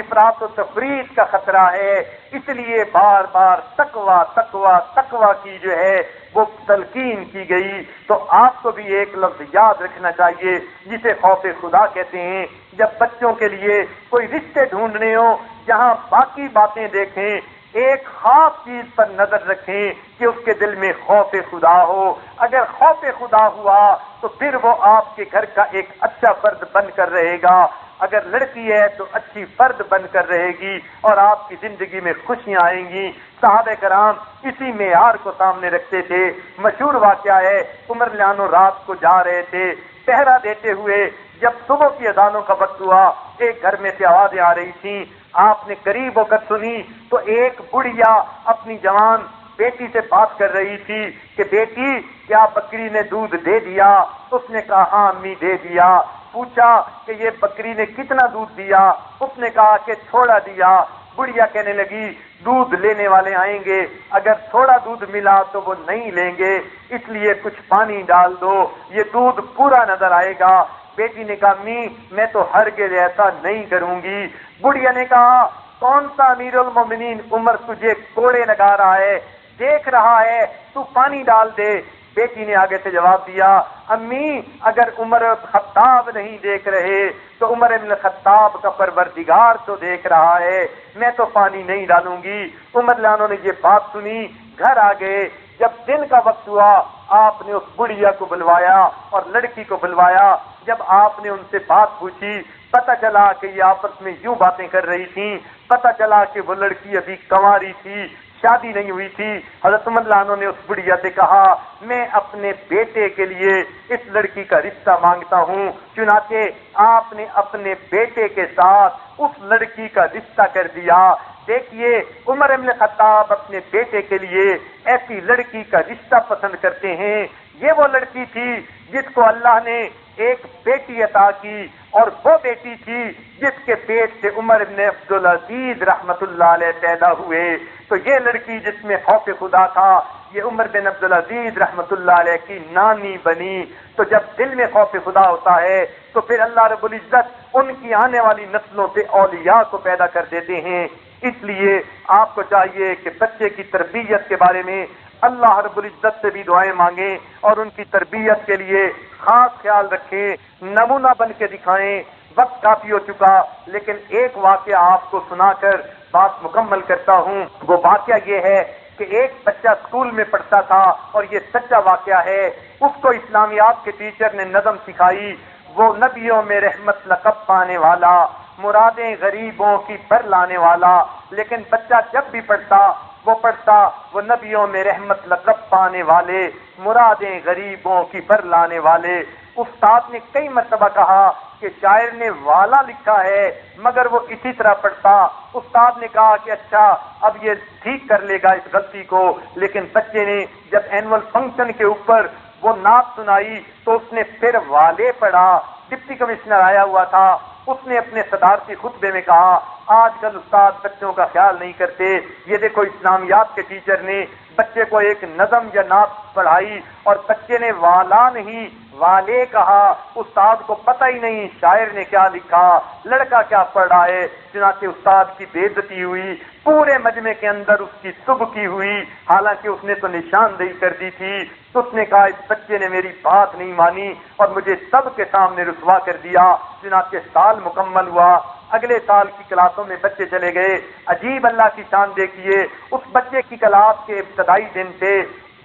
افراط و تفریط کا خطرہ ہے۔ اس لیے بار بار تقویٰ کی جو ہے وہ تلقین کی گئی۔ تو آپ کو بھی ایک لفظ یاد رکھنا چاہیے جسے خوف خدا کہتے ہیں۔ جب بچوں کے لیے کوئی رشتے ڈھونڈنے ہو، جہاں باقی باتیں دیکھیں، ایک خاص چیز پر نظر رکھیں کہ اس کے دل میں خوف خدا ہو۔ اگر خوف خدا ہوا تو پھر وہ آپ کے گھر کا ایک اچھا فرد بن کر رہے گا، اگر لڑکی ہے تو اچھی فرد بن کر رہے گی اور آپ کی زندگی میں خوشیاں آئیں گی۔ صحابہ کرام اسی معیار کو سامنے رکھتے تھے۔ مشہور واقعہ ہے، عمر لیانو رات کو جا رہے تھے پہرا دیتے ہوئے، جب صبح کی اذانوں کا وقت ہوا ایک گھر میں سے آوازیں آ رہی تھیں، آپ نے قریب ہو کر سنی تو ایک بڑھیا اپنی جوان بیٹی سے بات کر رہی تھی کہ بیٹی کیا بکری نے دودھ دے دیا؟ اس نے کہا ہاں امی دے دیا۔ پوچھا کہ یہ بکری نے کتنا دودھ دیا؟ اس نے کہا کہ تھوڑا دیا۔ بڑھیا کہنے لگی دودھ لینے والے آئیں گے، اگر تھوڑا دودھ ملا تو وہ نہیں لیں گے، اس لیے کچھ پانی ڈال دو، یہ دودھ پورا نظر آئے گا۔ بیٹی نے کہا امی میں تو ہرگز ایسا نہیں کروں گی۔ بڑھیا نے کہا کون سا امیر المومنین عمر تجھے کوڑے لگا رہا ہے، دیکھ رہا ہے، تو پانی ڈال دے۔ بیٹی نے آگے سے جواب دیا امی اگر عمر خطاب نہیں دیکھ رہے تو عمر ابن خطاب کا پروردگار تو دیکھ رہا ہے، میں تو پانی نہیں ڈالوں گی۔ عمر لانو نے یہ بات سنی، گھر آ گئے۔ جب دن کا وقت ہوا آپ نے اس بڑھیا کو بلوایا اور لڑکی کو بلوایا۔ جب آپ نے ان سے بات پوچھی پتہ چلا کہ یہ آپس میں یوں باتیں کر رہی تھیں، پتہ چلا کہ وہ لڑکی ابھی کنواری تھی، شادی نہیں ہوئی تھی۔ حضرت عمر لانو نے اس بڑھیا سے کہا میں اپنے بیٹے کے لیے اس لڑکی کا رشتہ مانگتا ہوں۔ چنانچہ آپ نے اپنے بیٹے کے ساتھ اس لڑکی کا رشتہ کر دیا۔ دیکھیے عمر ابن خطاب اپنے بیٹے کے لیے ایسی لڑکی کا رشتہ پسند کرتے ہیں، یہ وہ لڑکی تھی جس کو اللہ نے ایک بیٹی عطا کی، اور وہ بیٹی تھی جس کے پیٹ سے عمر بن عبدالعزیز رحمت اللہ علیہ پیدا ہوئے۔ تو یہ لڑکی جس میں خوف خدا تھا، یہ عمر بن عبدالعزیز رحمت اللہ علیہ کی نانی بنی۔ تو جب دل میں خوف خدا ہوتا ہے تو پھر اللہ رب العزت ان کی آنے والی نسلوں سے اولیاء کو پیدا کر دیتے ہیں۔ اس لیے آپ کو چاہیے کہ بچے کی تربیت کے بارے میں اللہ رب العزت سے بھی دعائیں مانگیں اور ان کی تربیت کے لیے خاص خیال رکھیں، نمونہ بن کے دکھائیں۔ وقت کافی ہو چکا، لیکن ایک واقعہ آپ کو سنا کر بات مکمل کرتا ہوں۔ وہ واقعہ یہ ہے کہ ایک بچہ اسکول میں پڑھتا تھا، اور یہ سچا واقعہ ہے۔ اس کو اسلامیات کے ٹیچر نے نظم سکھائی، وہ نبیوں میں رحمت لقب پانے والا، مرادیں غریبوں کی پر لانے والا۔ لیکن بچہ جب بھی پڑھتا وہ نبیوں میں رحمت لقب پانے والے، مرادیں غریبوں کی پر لانے والے۔ استاد نے کئی مرتبہ کہا کہ شاعر نے والا لکھا ہے مگر وہ اسی طرح پڑھتا۔ استاد نے کہا کہ اچھا اب یہ ٹھیک کر لے گا اس غلطی کو، لیکن بچے نے جب اینول فنکشن کے اوپر وہ نعت سنائی تو اس نے پھر والے پڑھا۔ ڈپٹی کمشنر آیا ہوا تھا، اس نے اپنے صدارتی خطبے میں کہا آج کل استاد بچوں کا خیال نہیں کرتے۔ یہ دیکھو اسلامیات کے ٹیچر نے بچے کو ایک نظم یا نعت پڑھائی اور بچے نے والا نہیں والے کہا۔ استاد کو پتہ ہی نہیں شاعر نے کیا لکھا، لڑکا کیا پڑھ رہا ہے۔ چنانچہ استاد کی بے عزتی ہوئی، پورے مجمع کے اندر اس کی سبکی ہوئی، حالانکہ اس نے تو نشاندہی کر دی تھی۔ تو اس نے کہا اس بچے نے میری بات نہیں مانی اور مجھے سب کے سامنے رسوا کر دیا۔ چنانچہ سال مکمل ہوا، اگلے سال کی کلاسوں میں بچے چلے گئے۔ عجیب اللہ کی شان دیکھیے، اس بچے کی کلاس کے ابتدائی دن تھے،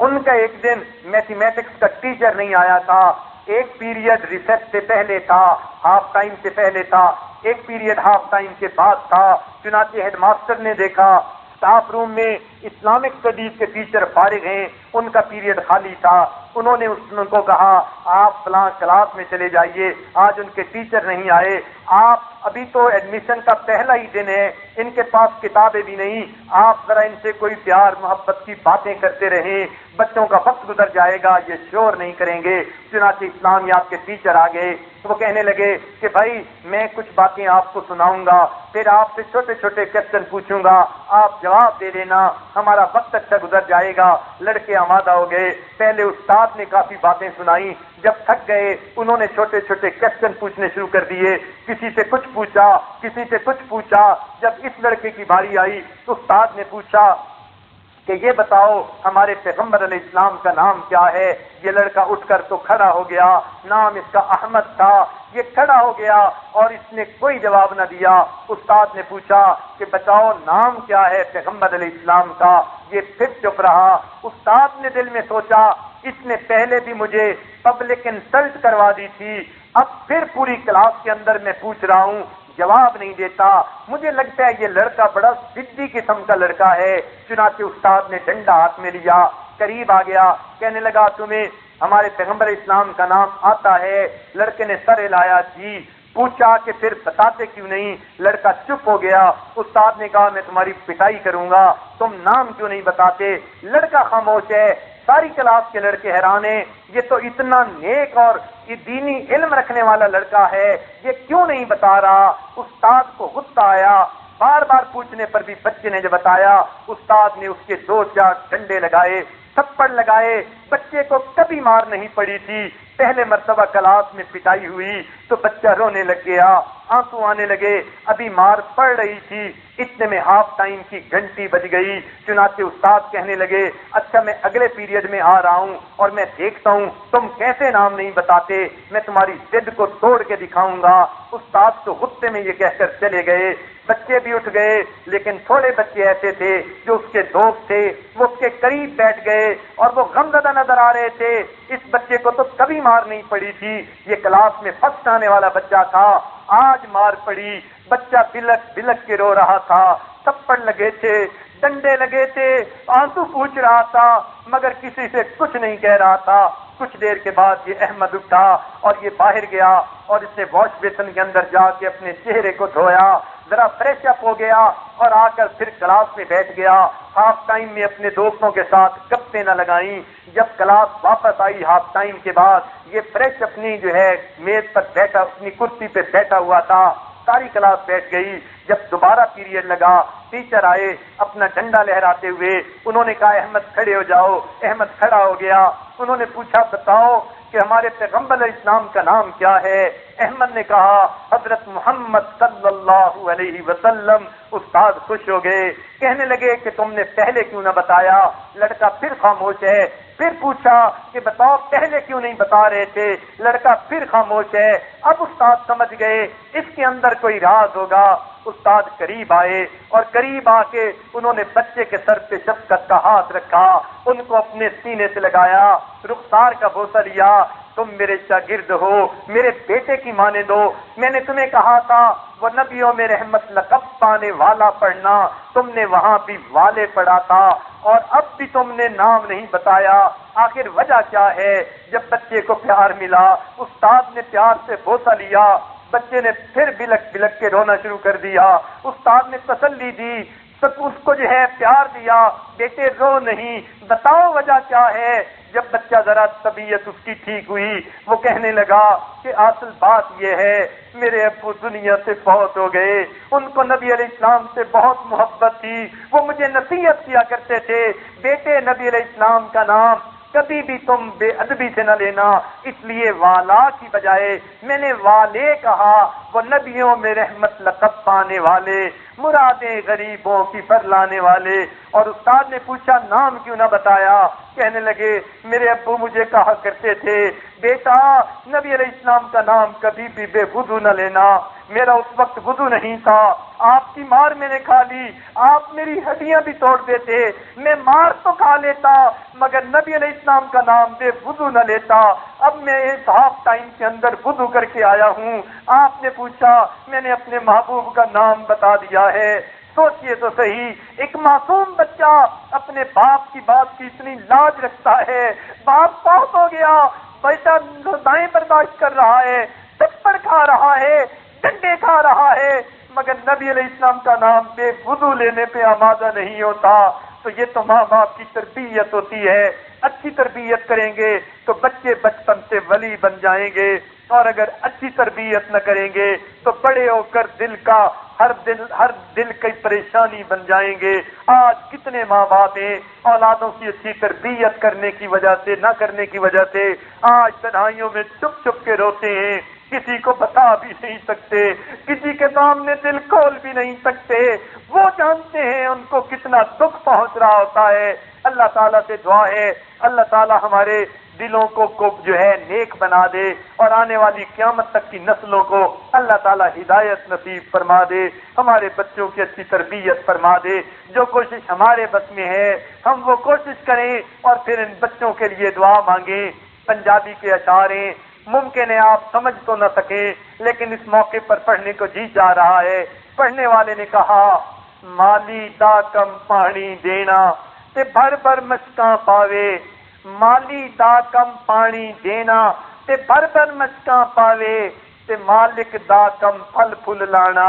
ان کا ایک دن میتھمیٹکس کا ٹیچر نہیں آیا تھا۔ ایک پیریڈ ریسیس سے پہلے تھا، ہاف ٹائم سے پہلے تھا، ایک پیریڈ ہاف ٹائم کے بعد تھا۔ چنانچہ ہیڈ ماسٹر نے دیکھا اسٹاف روم میں اسلامک اسٹڈیز کے ٹیچر فارغ ہیں، ان کا پیریڈ خالی تھا۔ انہوں نے ان کو کہا آپ فلاں کلاس میں چلے جائیے، آج ان کے ٹیچر نہیں آئے، آپ ابھی تو ایڈمیشن کا پہلا ہی دن ہے، ان کے پاس کتابیں بھی نہیں، آپ ذرا ان سے کوئی پیار محبت کی باتیں کرتے رہیں، بچوں کا وقت گزر جائے گا، یہ شور نہیں کریں گے۔ چنانچہ اسلامیات کے ٹیچر آ گئے، وہ کہنے لگے کہ بھائی میں کچھ باتیں آپ کو سناؤں گا، پھر آپ سے چھوٹے چھوٹے کوسچن پوچھوں گا، آپ جواب دے دینا، ہمارا وقت اچھا گزر جائے گا۔ لڑکے آمادہ ہو گئے، پہلے استاد نے کافی باتیں سنائی، جب تھک گئے انہوں نے چھوٹے چھوٹے کوسچن پوچھنے شروع کر دیے، کسی سے کچھ پوچھا، کسی سے کچھ پوچھا۔ جب اس لڑکے کی باری آئی تو استاد نے پوچھا کہ یہ بتاؤ ہمارے پیغمبر علیہ السلام کا نام کیا ہے؟ یہ لڑکا اٹھ کر تو کھڑا ہو گیا، نام اس کا احمد تھا۔ یہ کھڑا ہو گیا اور اس نے کوئی جواب نہ دیا۔ استاد نے پوچھا کہ بتاؤ نام کیا ہے پیغمبر علیہ السلام کا؟ یہ پھر چپ رہا۔ استاد نے دل میں سوچا اس نے پہلے بھی مجھے پبلک انسلٹ کروا دی تھی، اب پھر پوری کلاس کے اندر میں پوچھ رہا ہوں، جواب نہیں دیتا، مجھے لگتا ہے یہ لڑکا بڑا ضدی قسم کا لڑکا ہے۔ چنانچہ استاد نے ڈنڈا ہاتھ میں لیا، قریب آ گیا، کہنے لگا تمہیں ہمارے پیغمبر اسلام کا نام آتا ہے؟ لڑکے نے سر ہلایا جی۔ پوچھا کہ پھر بتاتے کیوں نہیں؟ لڑکا چپ ہو گیا۔ استاد نے کہا میں تمہاری پٹائی کروں گا، تم نام کیوں نہیں بتاتے؟ لڑکا خاموش ہے۔ ساری کلاس کے لڑکے حیران ہیں، یہ تو اتنا نیک اور دینی علم رکھنے والا لڑکا ہے، یہ کیوں نہیں بتا رہا؟ استاد کو غصہ آیا، بار بار پوچھنے پر بھی بچے نے جب بتایا، استاد نے اس کے 2-4 ڈنڈے لگائے، تھپڑ لگائے۔ بچے کو کبھی مار نہیں پڑی تھی، پہلے مرتبہ کلاس میں پٹائی ہوئی تو بچہ رونے لگ گیا، آنسو آنے لگے، ابھی مار پڑ رہی تھی، اتنے میں ہاف ٹائم کی گھنٹی بج گئی۔ چنانچہ استاد کہنے لگے اچھا میں اگلے پیریڈ میں آ رہا ہوں اور میں دیکھتا ہوں تم کیسے نام نہیں بتاتے، میں تمہاری ضد کو توڑ کے دکھاؤں گا۔ استاد تو غصے میں یہ کہہ کر چلے گئے۔ بچے بھی اٹھ گئے، لیکن تھوڑے بچے ایسے تھے جو اس کے دوست تھے، وہ اس کے قریب بیٹھ گئے اور وہ غمزدہ نظر آ رہے تھے۔ اس بچے کو تو کبھی مار نہیں پڑی تھی، یہ کلاس میں فرسٹ آنے والا بچہ تھا، آج مار پڑی۔ بچہ بلک بلک کے رو رہا تھا، تھپڑ لگے تھے۔ ڈنڈے لگے تھے، آنسو پوچھ رہا تھا مگر کسی سے کچھ نہیں کہہ رہا تھا۔ کچھ دیر کے بعد یہ احمد اٹھا اور یہ باہر گیا اور اس نے واش بیسن کے اندر جا کے اپنے چہرے کو دھویا، ذرا فریش اپ ہو گیا اور آ کر پھر کلاس میں بیٹھ گیا۔ ہاف ٹائم میں اپنے دوستوں کے ساتھ گپیں نہ لگائیں۔ جب کلاس واپس آئی ہاف ٹائم کے بعد، یہ فریش اپنی جو ہے میز پر بیٹھا، اپنی کرسی پہ بیٹھا ہوا تھا، ساری کلاس بیٹھ گئی۔ جب دوبارہ پیریڈ لگا، ٹیچر آئے اپنا ڈنڈا لہراتے ہوئے، انہوں نے کہا احمد کھڑے ہو جاؤ۔ احمد کھڑا ہو گیا۔ انہوں نے پوچھا بتاؤ کہ ہمارے پیغمبر علیہ السلام کا نام کیا ہے؟ احمد نے کہا حضرت محمد صلی اللہ علیہ وسلم۔ استاد خوش ہو گئے، کہنے لگے کہ تم نے پہلے کیوں نہ بتایا؟ لڑکا پھر خاموش ہے۔ پھر پوچھا کہ بتاؤ پہلے کیوں نہیں بتا رہے تھے؟ لڑکا پھر خاموش ہے۔ اب استاد سمجھ گئے اس کے اندر کوئی راز ہوگا۔ استاد قریب آئے اور قریب آ کے انہوں نے بچے کے سر پہ شفقت کا ہاتھ رکھا، ان کو اپنے سینے سے لگایا، رخسار کا بوسہ لیا۔ تم میرے شاگرد ہو، میرے بیٹے کی مانند ہو۔ میں نے تمہیں کہا تھا وہ نبیوں میں رحمت لقب پانے والا پڑھنا، تم نے وہاں بھی والے پڑھا تھا اور اب بھی تم نے نام نہیں بتایا۔ آخر وجہ کیا ہے؟ جب بچے کو پیار ملا، استاد نے پیار سے بوسہ لیا، بچے نے پھر بلک بلک کے رونا شروع کر دیا۔ استاد نے تسلی دی، اس کو جو ہے پیار دیا، بیٹے رو نہیں، بتاؤ وجہ کیا ہے؟ جب بچہ ذرا طبیعت اس کی ٹھیک ہوئی، وہ کہنے لگا کہ اصل بات یہ ہے میرے ابو دنیا سے فوت ہو گئے، ان کو نبی علیہ السلام سے بہت محبت تھی، وہ مجھے نصیحت کیا کرتے تھے بیٹے نبی علیہ السلام کا نام کبھی بھی تم بے ادبی سے نہ لینا، اس لیے والا کی بجائے میں نے والے کہا، وہ نبیوں میں رحمت لقب پانے والے، مرادیں غریبوں کی برلانے والے۔ اور استاد نے پوچھا نام کیوں نہ بتایا؟ کہنے لگے میرے ابو مجھے کہا کرتے تھے بیٹا نبی علیہ السلام کا نام کبھی بھی بے وضو نہ لینا، میرا اس وقت وضو نہیں تھا، آپ کی مار میں نے کھا لی، آپ میری ہڈیاں بھی توڑ دیتے، میں مار تو کھا لیتا مگر نبی علیہ السلام کا نام بے وضو نہ لیتا۔ اب میں اس ہاف ٹائم کے اندر وضو کر کے آیا ہوں، آپ نے پوچھا میں نے اپنے محبوب کا نام بتا دیا ہے۔ سوچئے تو صحیح، ایک معصوم بچہ اپنے باپ کی بات کی اتنی لاج رکھتا ہے، باپ فوت ہو گیا، بیٹا دائیں برداشت کر رہا ہے، تھپڑ کھا رہا ہے، ڈنڈے کھا رہا ہے، مگر نبی علیہ السلام کا نام بے وضو لینے پہ آمادہ نہیں ہوتا۔ تو یہ تو ماں باپ کی تربیت ہوتی ہے، اچھی تربیت کریں گے تو بچے بچپن سے ولی بن جائیں گے، اور اگر اچھی تربیت نہ کریں گے تو بڑے ہو کر ہر دل کی پریشانی بن جائیں گے۔ آج کتنے ماں باپ ہیں اولادوں کی اچھی تربیت کرنے کی وجہ سے، نہ کرنے کی وجہ سے آج تنہائیوں میں چھپ چھپ کے روتے ہیں، کسی کو بتا بھی نہیں سکتے، کسی کے سامنے دل کھول بھی نہیں سکتے، وہ جانتے ہیں ان کو کتنا دکھ پہنچ رہا ہوتا ہے۔ اللہ تعالیٰ سے دعا ہے اللہ تعالیٰ ہمارے دلوں کو جو ہے نیک بنا دے، اور آنے والی قیامت تک کی نسلوں کو اللہ تعالیٰ ہدایت نصیب فرما دے، ہمارے بچوں کی اچھی تربیت فرما دے۔ جو کوشش ہمارے بس میں ہے ہم وہ کوشش کریں اور پھر ان بچوں کے لیے دعا مانگیں۔ پنجابی کے اشعار ہیں، ممکن ہے آپ سمجھ تو نہ سکیں لیکن اس موقع پر پڑھنے کو جی جا رہا ہے۔ پڑھنے والے نے کہا مالی دا کم پانی دینا تے بھر بھر مشکاں پاوے، مالی دا کم پانی دینا تے بھر بھر مشکاں پاوے، تے مالک دا کم پھل پھل لانا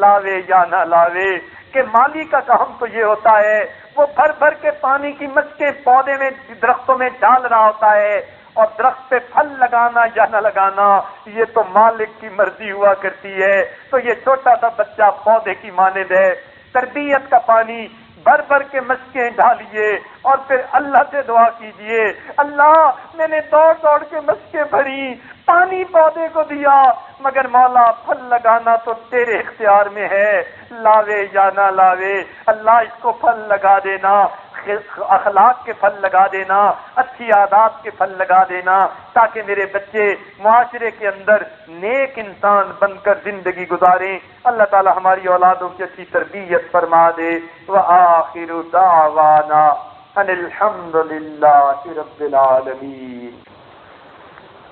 لاوے یا نہ لاوے۔ کہ مالی کا کام تو یہ ہوتا ہے وہ بھر بھر کے پانی کی مشکیں پودے میں درختوں میں ڈال رہا ہوتا ہے، اور درخت پہ پھل لگانا یا نہ لگانا یہ تو مالک کی مرضی ہوا کرتی ہے۔ تو یہ چھوٹا سا بچہ پودے کی مانند ہے، تربیت کا پانی بھر بھر کے مشکیں ڈالیے اور پھر اللہ سے دعا کیجئے اللہ میں نے دوڑ دوڑ کے مشکیں بھری، پانی پودے کو دیا، مگر مولا پھل لگانا تو تیرے اختیار میں ہے، لاوے یا نہ لاوے۔ اللہ اس کو پھل لگا دینا، اخلاق کے پھل لگا دینا، اچھی عادات کے پھل لگا دینا، تاکہ میرے بچے معاشرے کے اندر نیک انسان بن کر زندگی گزاریں۔ اللہ تعالی ہماری اولادوں کی اچھی تربیت فرما دے۔ وآخر دعوانا ان الحمد للہ رب العالمین۔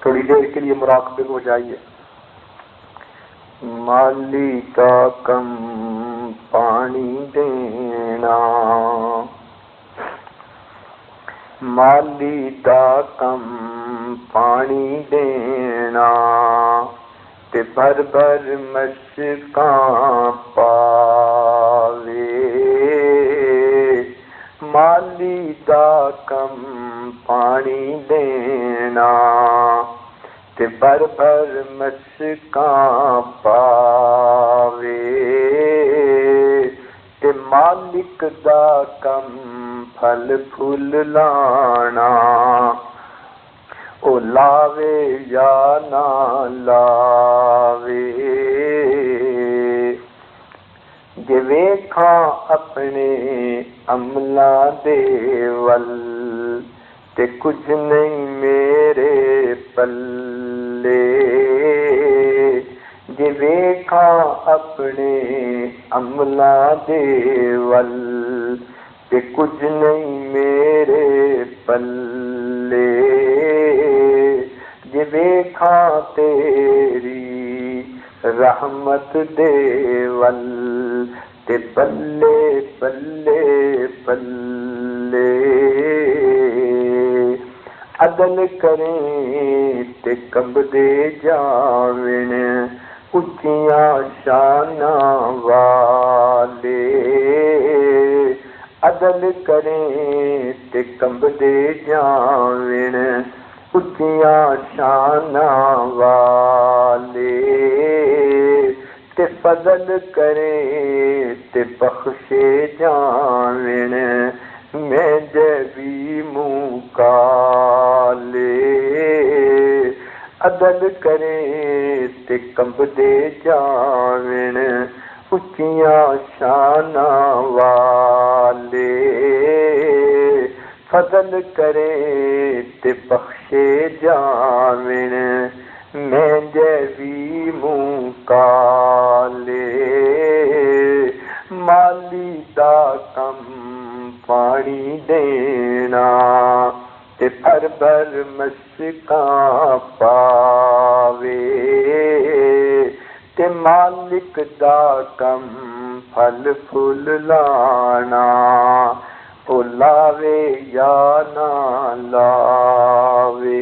تھوڑی دیر کے لیے مراقبے ہو جائیے۔ مالی کا کم پانی دینا دینا مالی دا کم پانی دینا تے بھر بھر مشکاں پاوے مالی دا کم پانی دینا تے بھر بھر مشکاں پاوے تے مالک دا کم پھل پھول لانا او لاوے یا نہ لاوے جے ویکھاں اپنے عملاں دے ول تے کچھ نہیں میرے پلے جے ویکھاں اپنے عملاں دے ول تے کچھ نہیں میرے پلے جے ویکھاں تیری رحمت دے ول تے بلے بلے بلے عدل کریں تے کمبدے جاون اچیاں شاناں والے عدل کریں تے کمبدے جاون اچیاں شاناں والے تے فضل کریں تے بخشے جاون میں جبی منہ کالے عدل کریں تے کمبدے جاون اچیاں شاناں والے فضل کرے تے بخشے جاون میں جیوی منہ کالے مالی دا کم پانی دینا تے بھر بھر مشکاں پاوے تے مالک دا کم پھل پھول لانا او لاوے یا نہ لاوے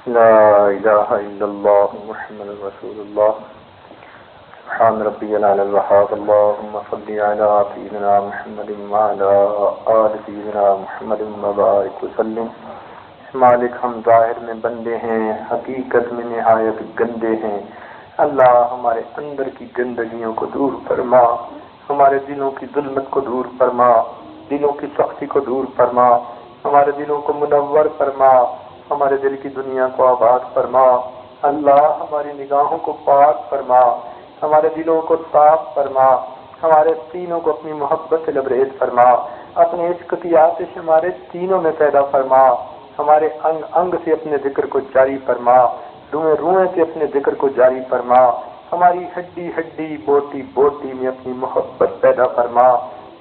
لا الہ الا اللہ محمد رسول اللہ سبحان ربی العلی الوہاب اللہم صلی علی سیدنا محمد وعلی آل سیدنا محمد وبارک وسلم مالک ہم ظاہر میں بندے ہیں حقیقت میں نہایت گندے ہیں اللہ ہمارے اندر کی گندگیوں کو دور فرما ہمارے دلوں کی ظلمت کو دور فرما دلوں کی سختی کو دور فرما ہمارے دلوں کو منور فرما ہمارے دل کی دنیا کو آباد فرما اللہ ہماری نگاہوں کو پاک فرما ہمارے دلوں کو صاف فرما ہمارے سینوں کو اپنی محبت سے لبریز فرما اپنے عشق کی آتش ہمارے سینوں میں پیدا فرما ہمارے انگ انگ سے اپنے ذکر کو جاری فرما روئیں روئیں سے اپنے ذکر کو جاری فرما ہماری ہڈی ہڈی بوٹی بوٹی میں اپنی محبت پیدا فرما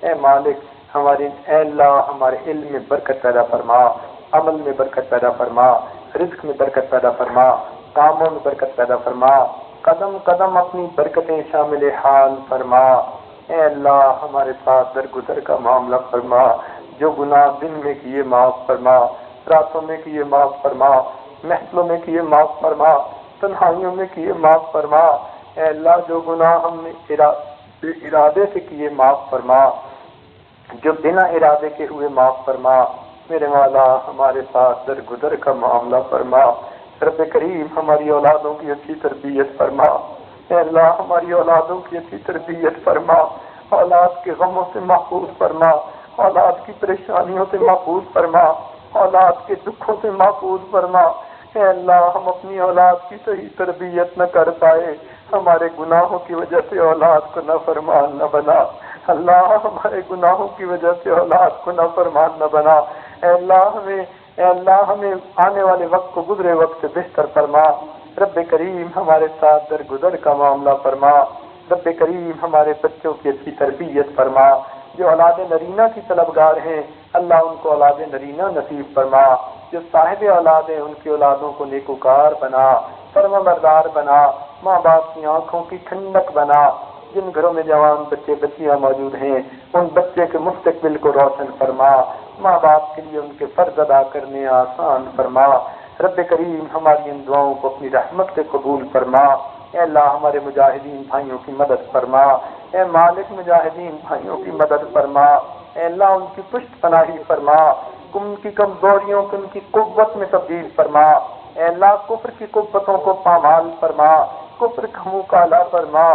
اے مالک اے اللہ ہمارے علم میں برکت پیدا فرما عمل میں برکت پیدا فرما رزق میں برکت پیدا فرما کاموں میں برکت پیدا فرما قدم قدم اپنی برکتیں شامل حال فرما اے اللہ ہمارے ساتھ درگزر کا معاملہ فرما جو گناہ دن میں کیے معاف فرما راتوں میں کیے معاف فرما محفلوں میں کیے معاف فرما تنہائیوں میں کیے معاف فرما اے اللہ جو گناہ ہم نے ارادے سے کیے معاف فرما جو بنا ارادے کے ہوئے معاف فرما میرے مولا ہمارے ساتھ درگزر کا معاملہ فرما رب کریم ہماری اولادوں کی اچھی تربیت فرما اے اللہ ہماری اولادوں کی اچھی تربیت فرما اولاد کے غموں سے محفوظ فرما اولاد کی پریشانیوں سے محفوظ فرما اولاد کے دکھوں سے محفوظ فرما اے اللہ ہم اپنی اولاد کی صحیح تربیت نہ کر پائے ہمارے گناہوں کی وجہ سے اولاد کو نافرمان نہ بنا اللہ ہمارے گناہوں کی وجہ سے اولاد کو نافرمان نہ بنا اے اللہ ہمیں آنے والے وقت کو گزرے وقت سے بہتر فرما رب کریم ہمارے ساتھ درگزر کا معاملہ فرما رب کریم ہمارے بچوں کی اچھی تربیت فرما جو اولاد نرینہ کی طلبگار ہیں اللہ ان کو اولاد نرینہ نصیب فرما جو صاحب اولاد ہیں ان کی اولادوں کو نیکوکار بنا، فرمانبردار بنا، ماں باپ کی آنکھوں کی ٹھنڈک بنا، جن گھروں میں جوان بچے بچیاں موجود ہیں ان بچے کے مستقبل کو روشن فرما، ماں باپ کے لیے ان کے فرض ادا کرنے آسان فرما۔ رب کریم ہماری ان دعاؤں کو اپنی رحمت سے قبول فرما۔ اے اللہ ہمارے مجاہدین بھائیوں کی مدد فرما، اے مالک مجاہدین بھائیوں کی مدد فرما، اے اللہ ان کی پشت پناہی فرما، ان کی کمزوریوں کو ان کی قوت میں تبدیل فرما، اے اللہ کفر کی قوتوں کو پامال فرما، کفر کا منہ کالا فرما،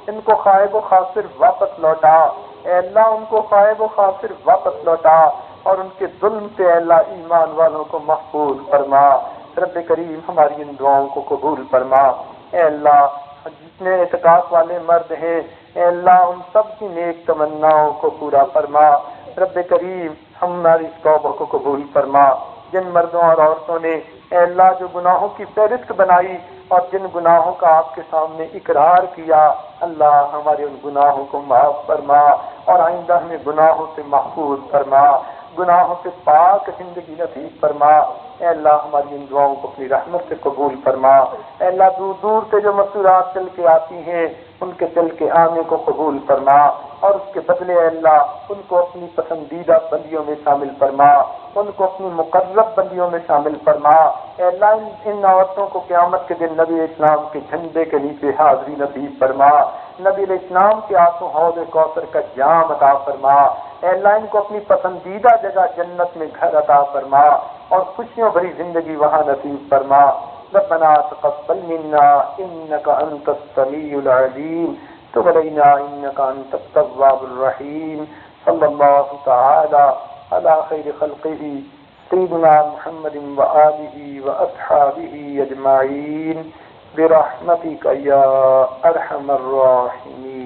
ان کو خائب و خاسر واپس لوٹا، اے اللہ ان کو خائب و خاسر واپس لوٹا، اور ان کے ظلم سے اے اللہ ایمان والوں کو محفوظ فرما۔ رب کریم ہماری ان دعاؤں کو قبول فرما۔ اے اللہ جتنے اعتکاف والے مرد ہیں اے اللہ ان سب کی نیک تمناؤں کو پورا فرما۔ رب کریم ہماری اس توبہ کو قبول فرما۔ جن مردوں اور عورتوں نے اے اللہ جو گناہوں کی فہرست بنائی اور جن گناہوں کا آپ کے سامنے اقرار کیا، اللہ ہمارے ان گناہوں کو معاف فرما اور آئندہ ہمیں گناہوں سے محفوظ فرما، گناہوں سے پاک زندگی نصیب فرما۔ اے اللہ ہماری ان دعاؤں کو اپنی رحمت سے قبول فرما۔ اے اللہ دور دور سے جو مسورات چل کے آتی ہیں ان کے چل کے آنے کو قبول فرما، اور اس کے بدلے اے اللہ ان کو اپنی پسندیدہ بندیوں میں شامل فرما، ان کو اپنی مقرب بندیوں میں شامل فرما۔ اے اللہ ان عورتوں کو قیامت کے دن نبی اسلام کے جھنڈے کے نیچے حاضری نصیب فرما، نبی علیہ السلام کے ہاتھوں حوض کوثر کا جام عطا فرما۔ اے اللہ ان کو اپنی پسندیدہ جگہ جنت میں گھر عطا فرما اور خوشیوں بھری زندگی وہاں نصیب فرما۔ ربنا تقبل منا انك انت السميع العليم تب علينا انك انت التواب الرحيم صلى الله تعالى على خير خلقه سيدنا محمد وآله وأصحابه أجمعين برحمتك يا أرحم الراحمين۔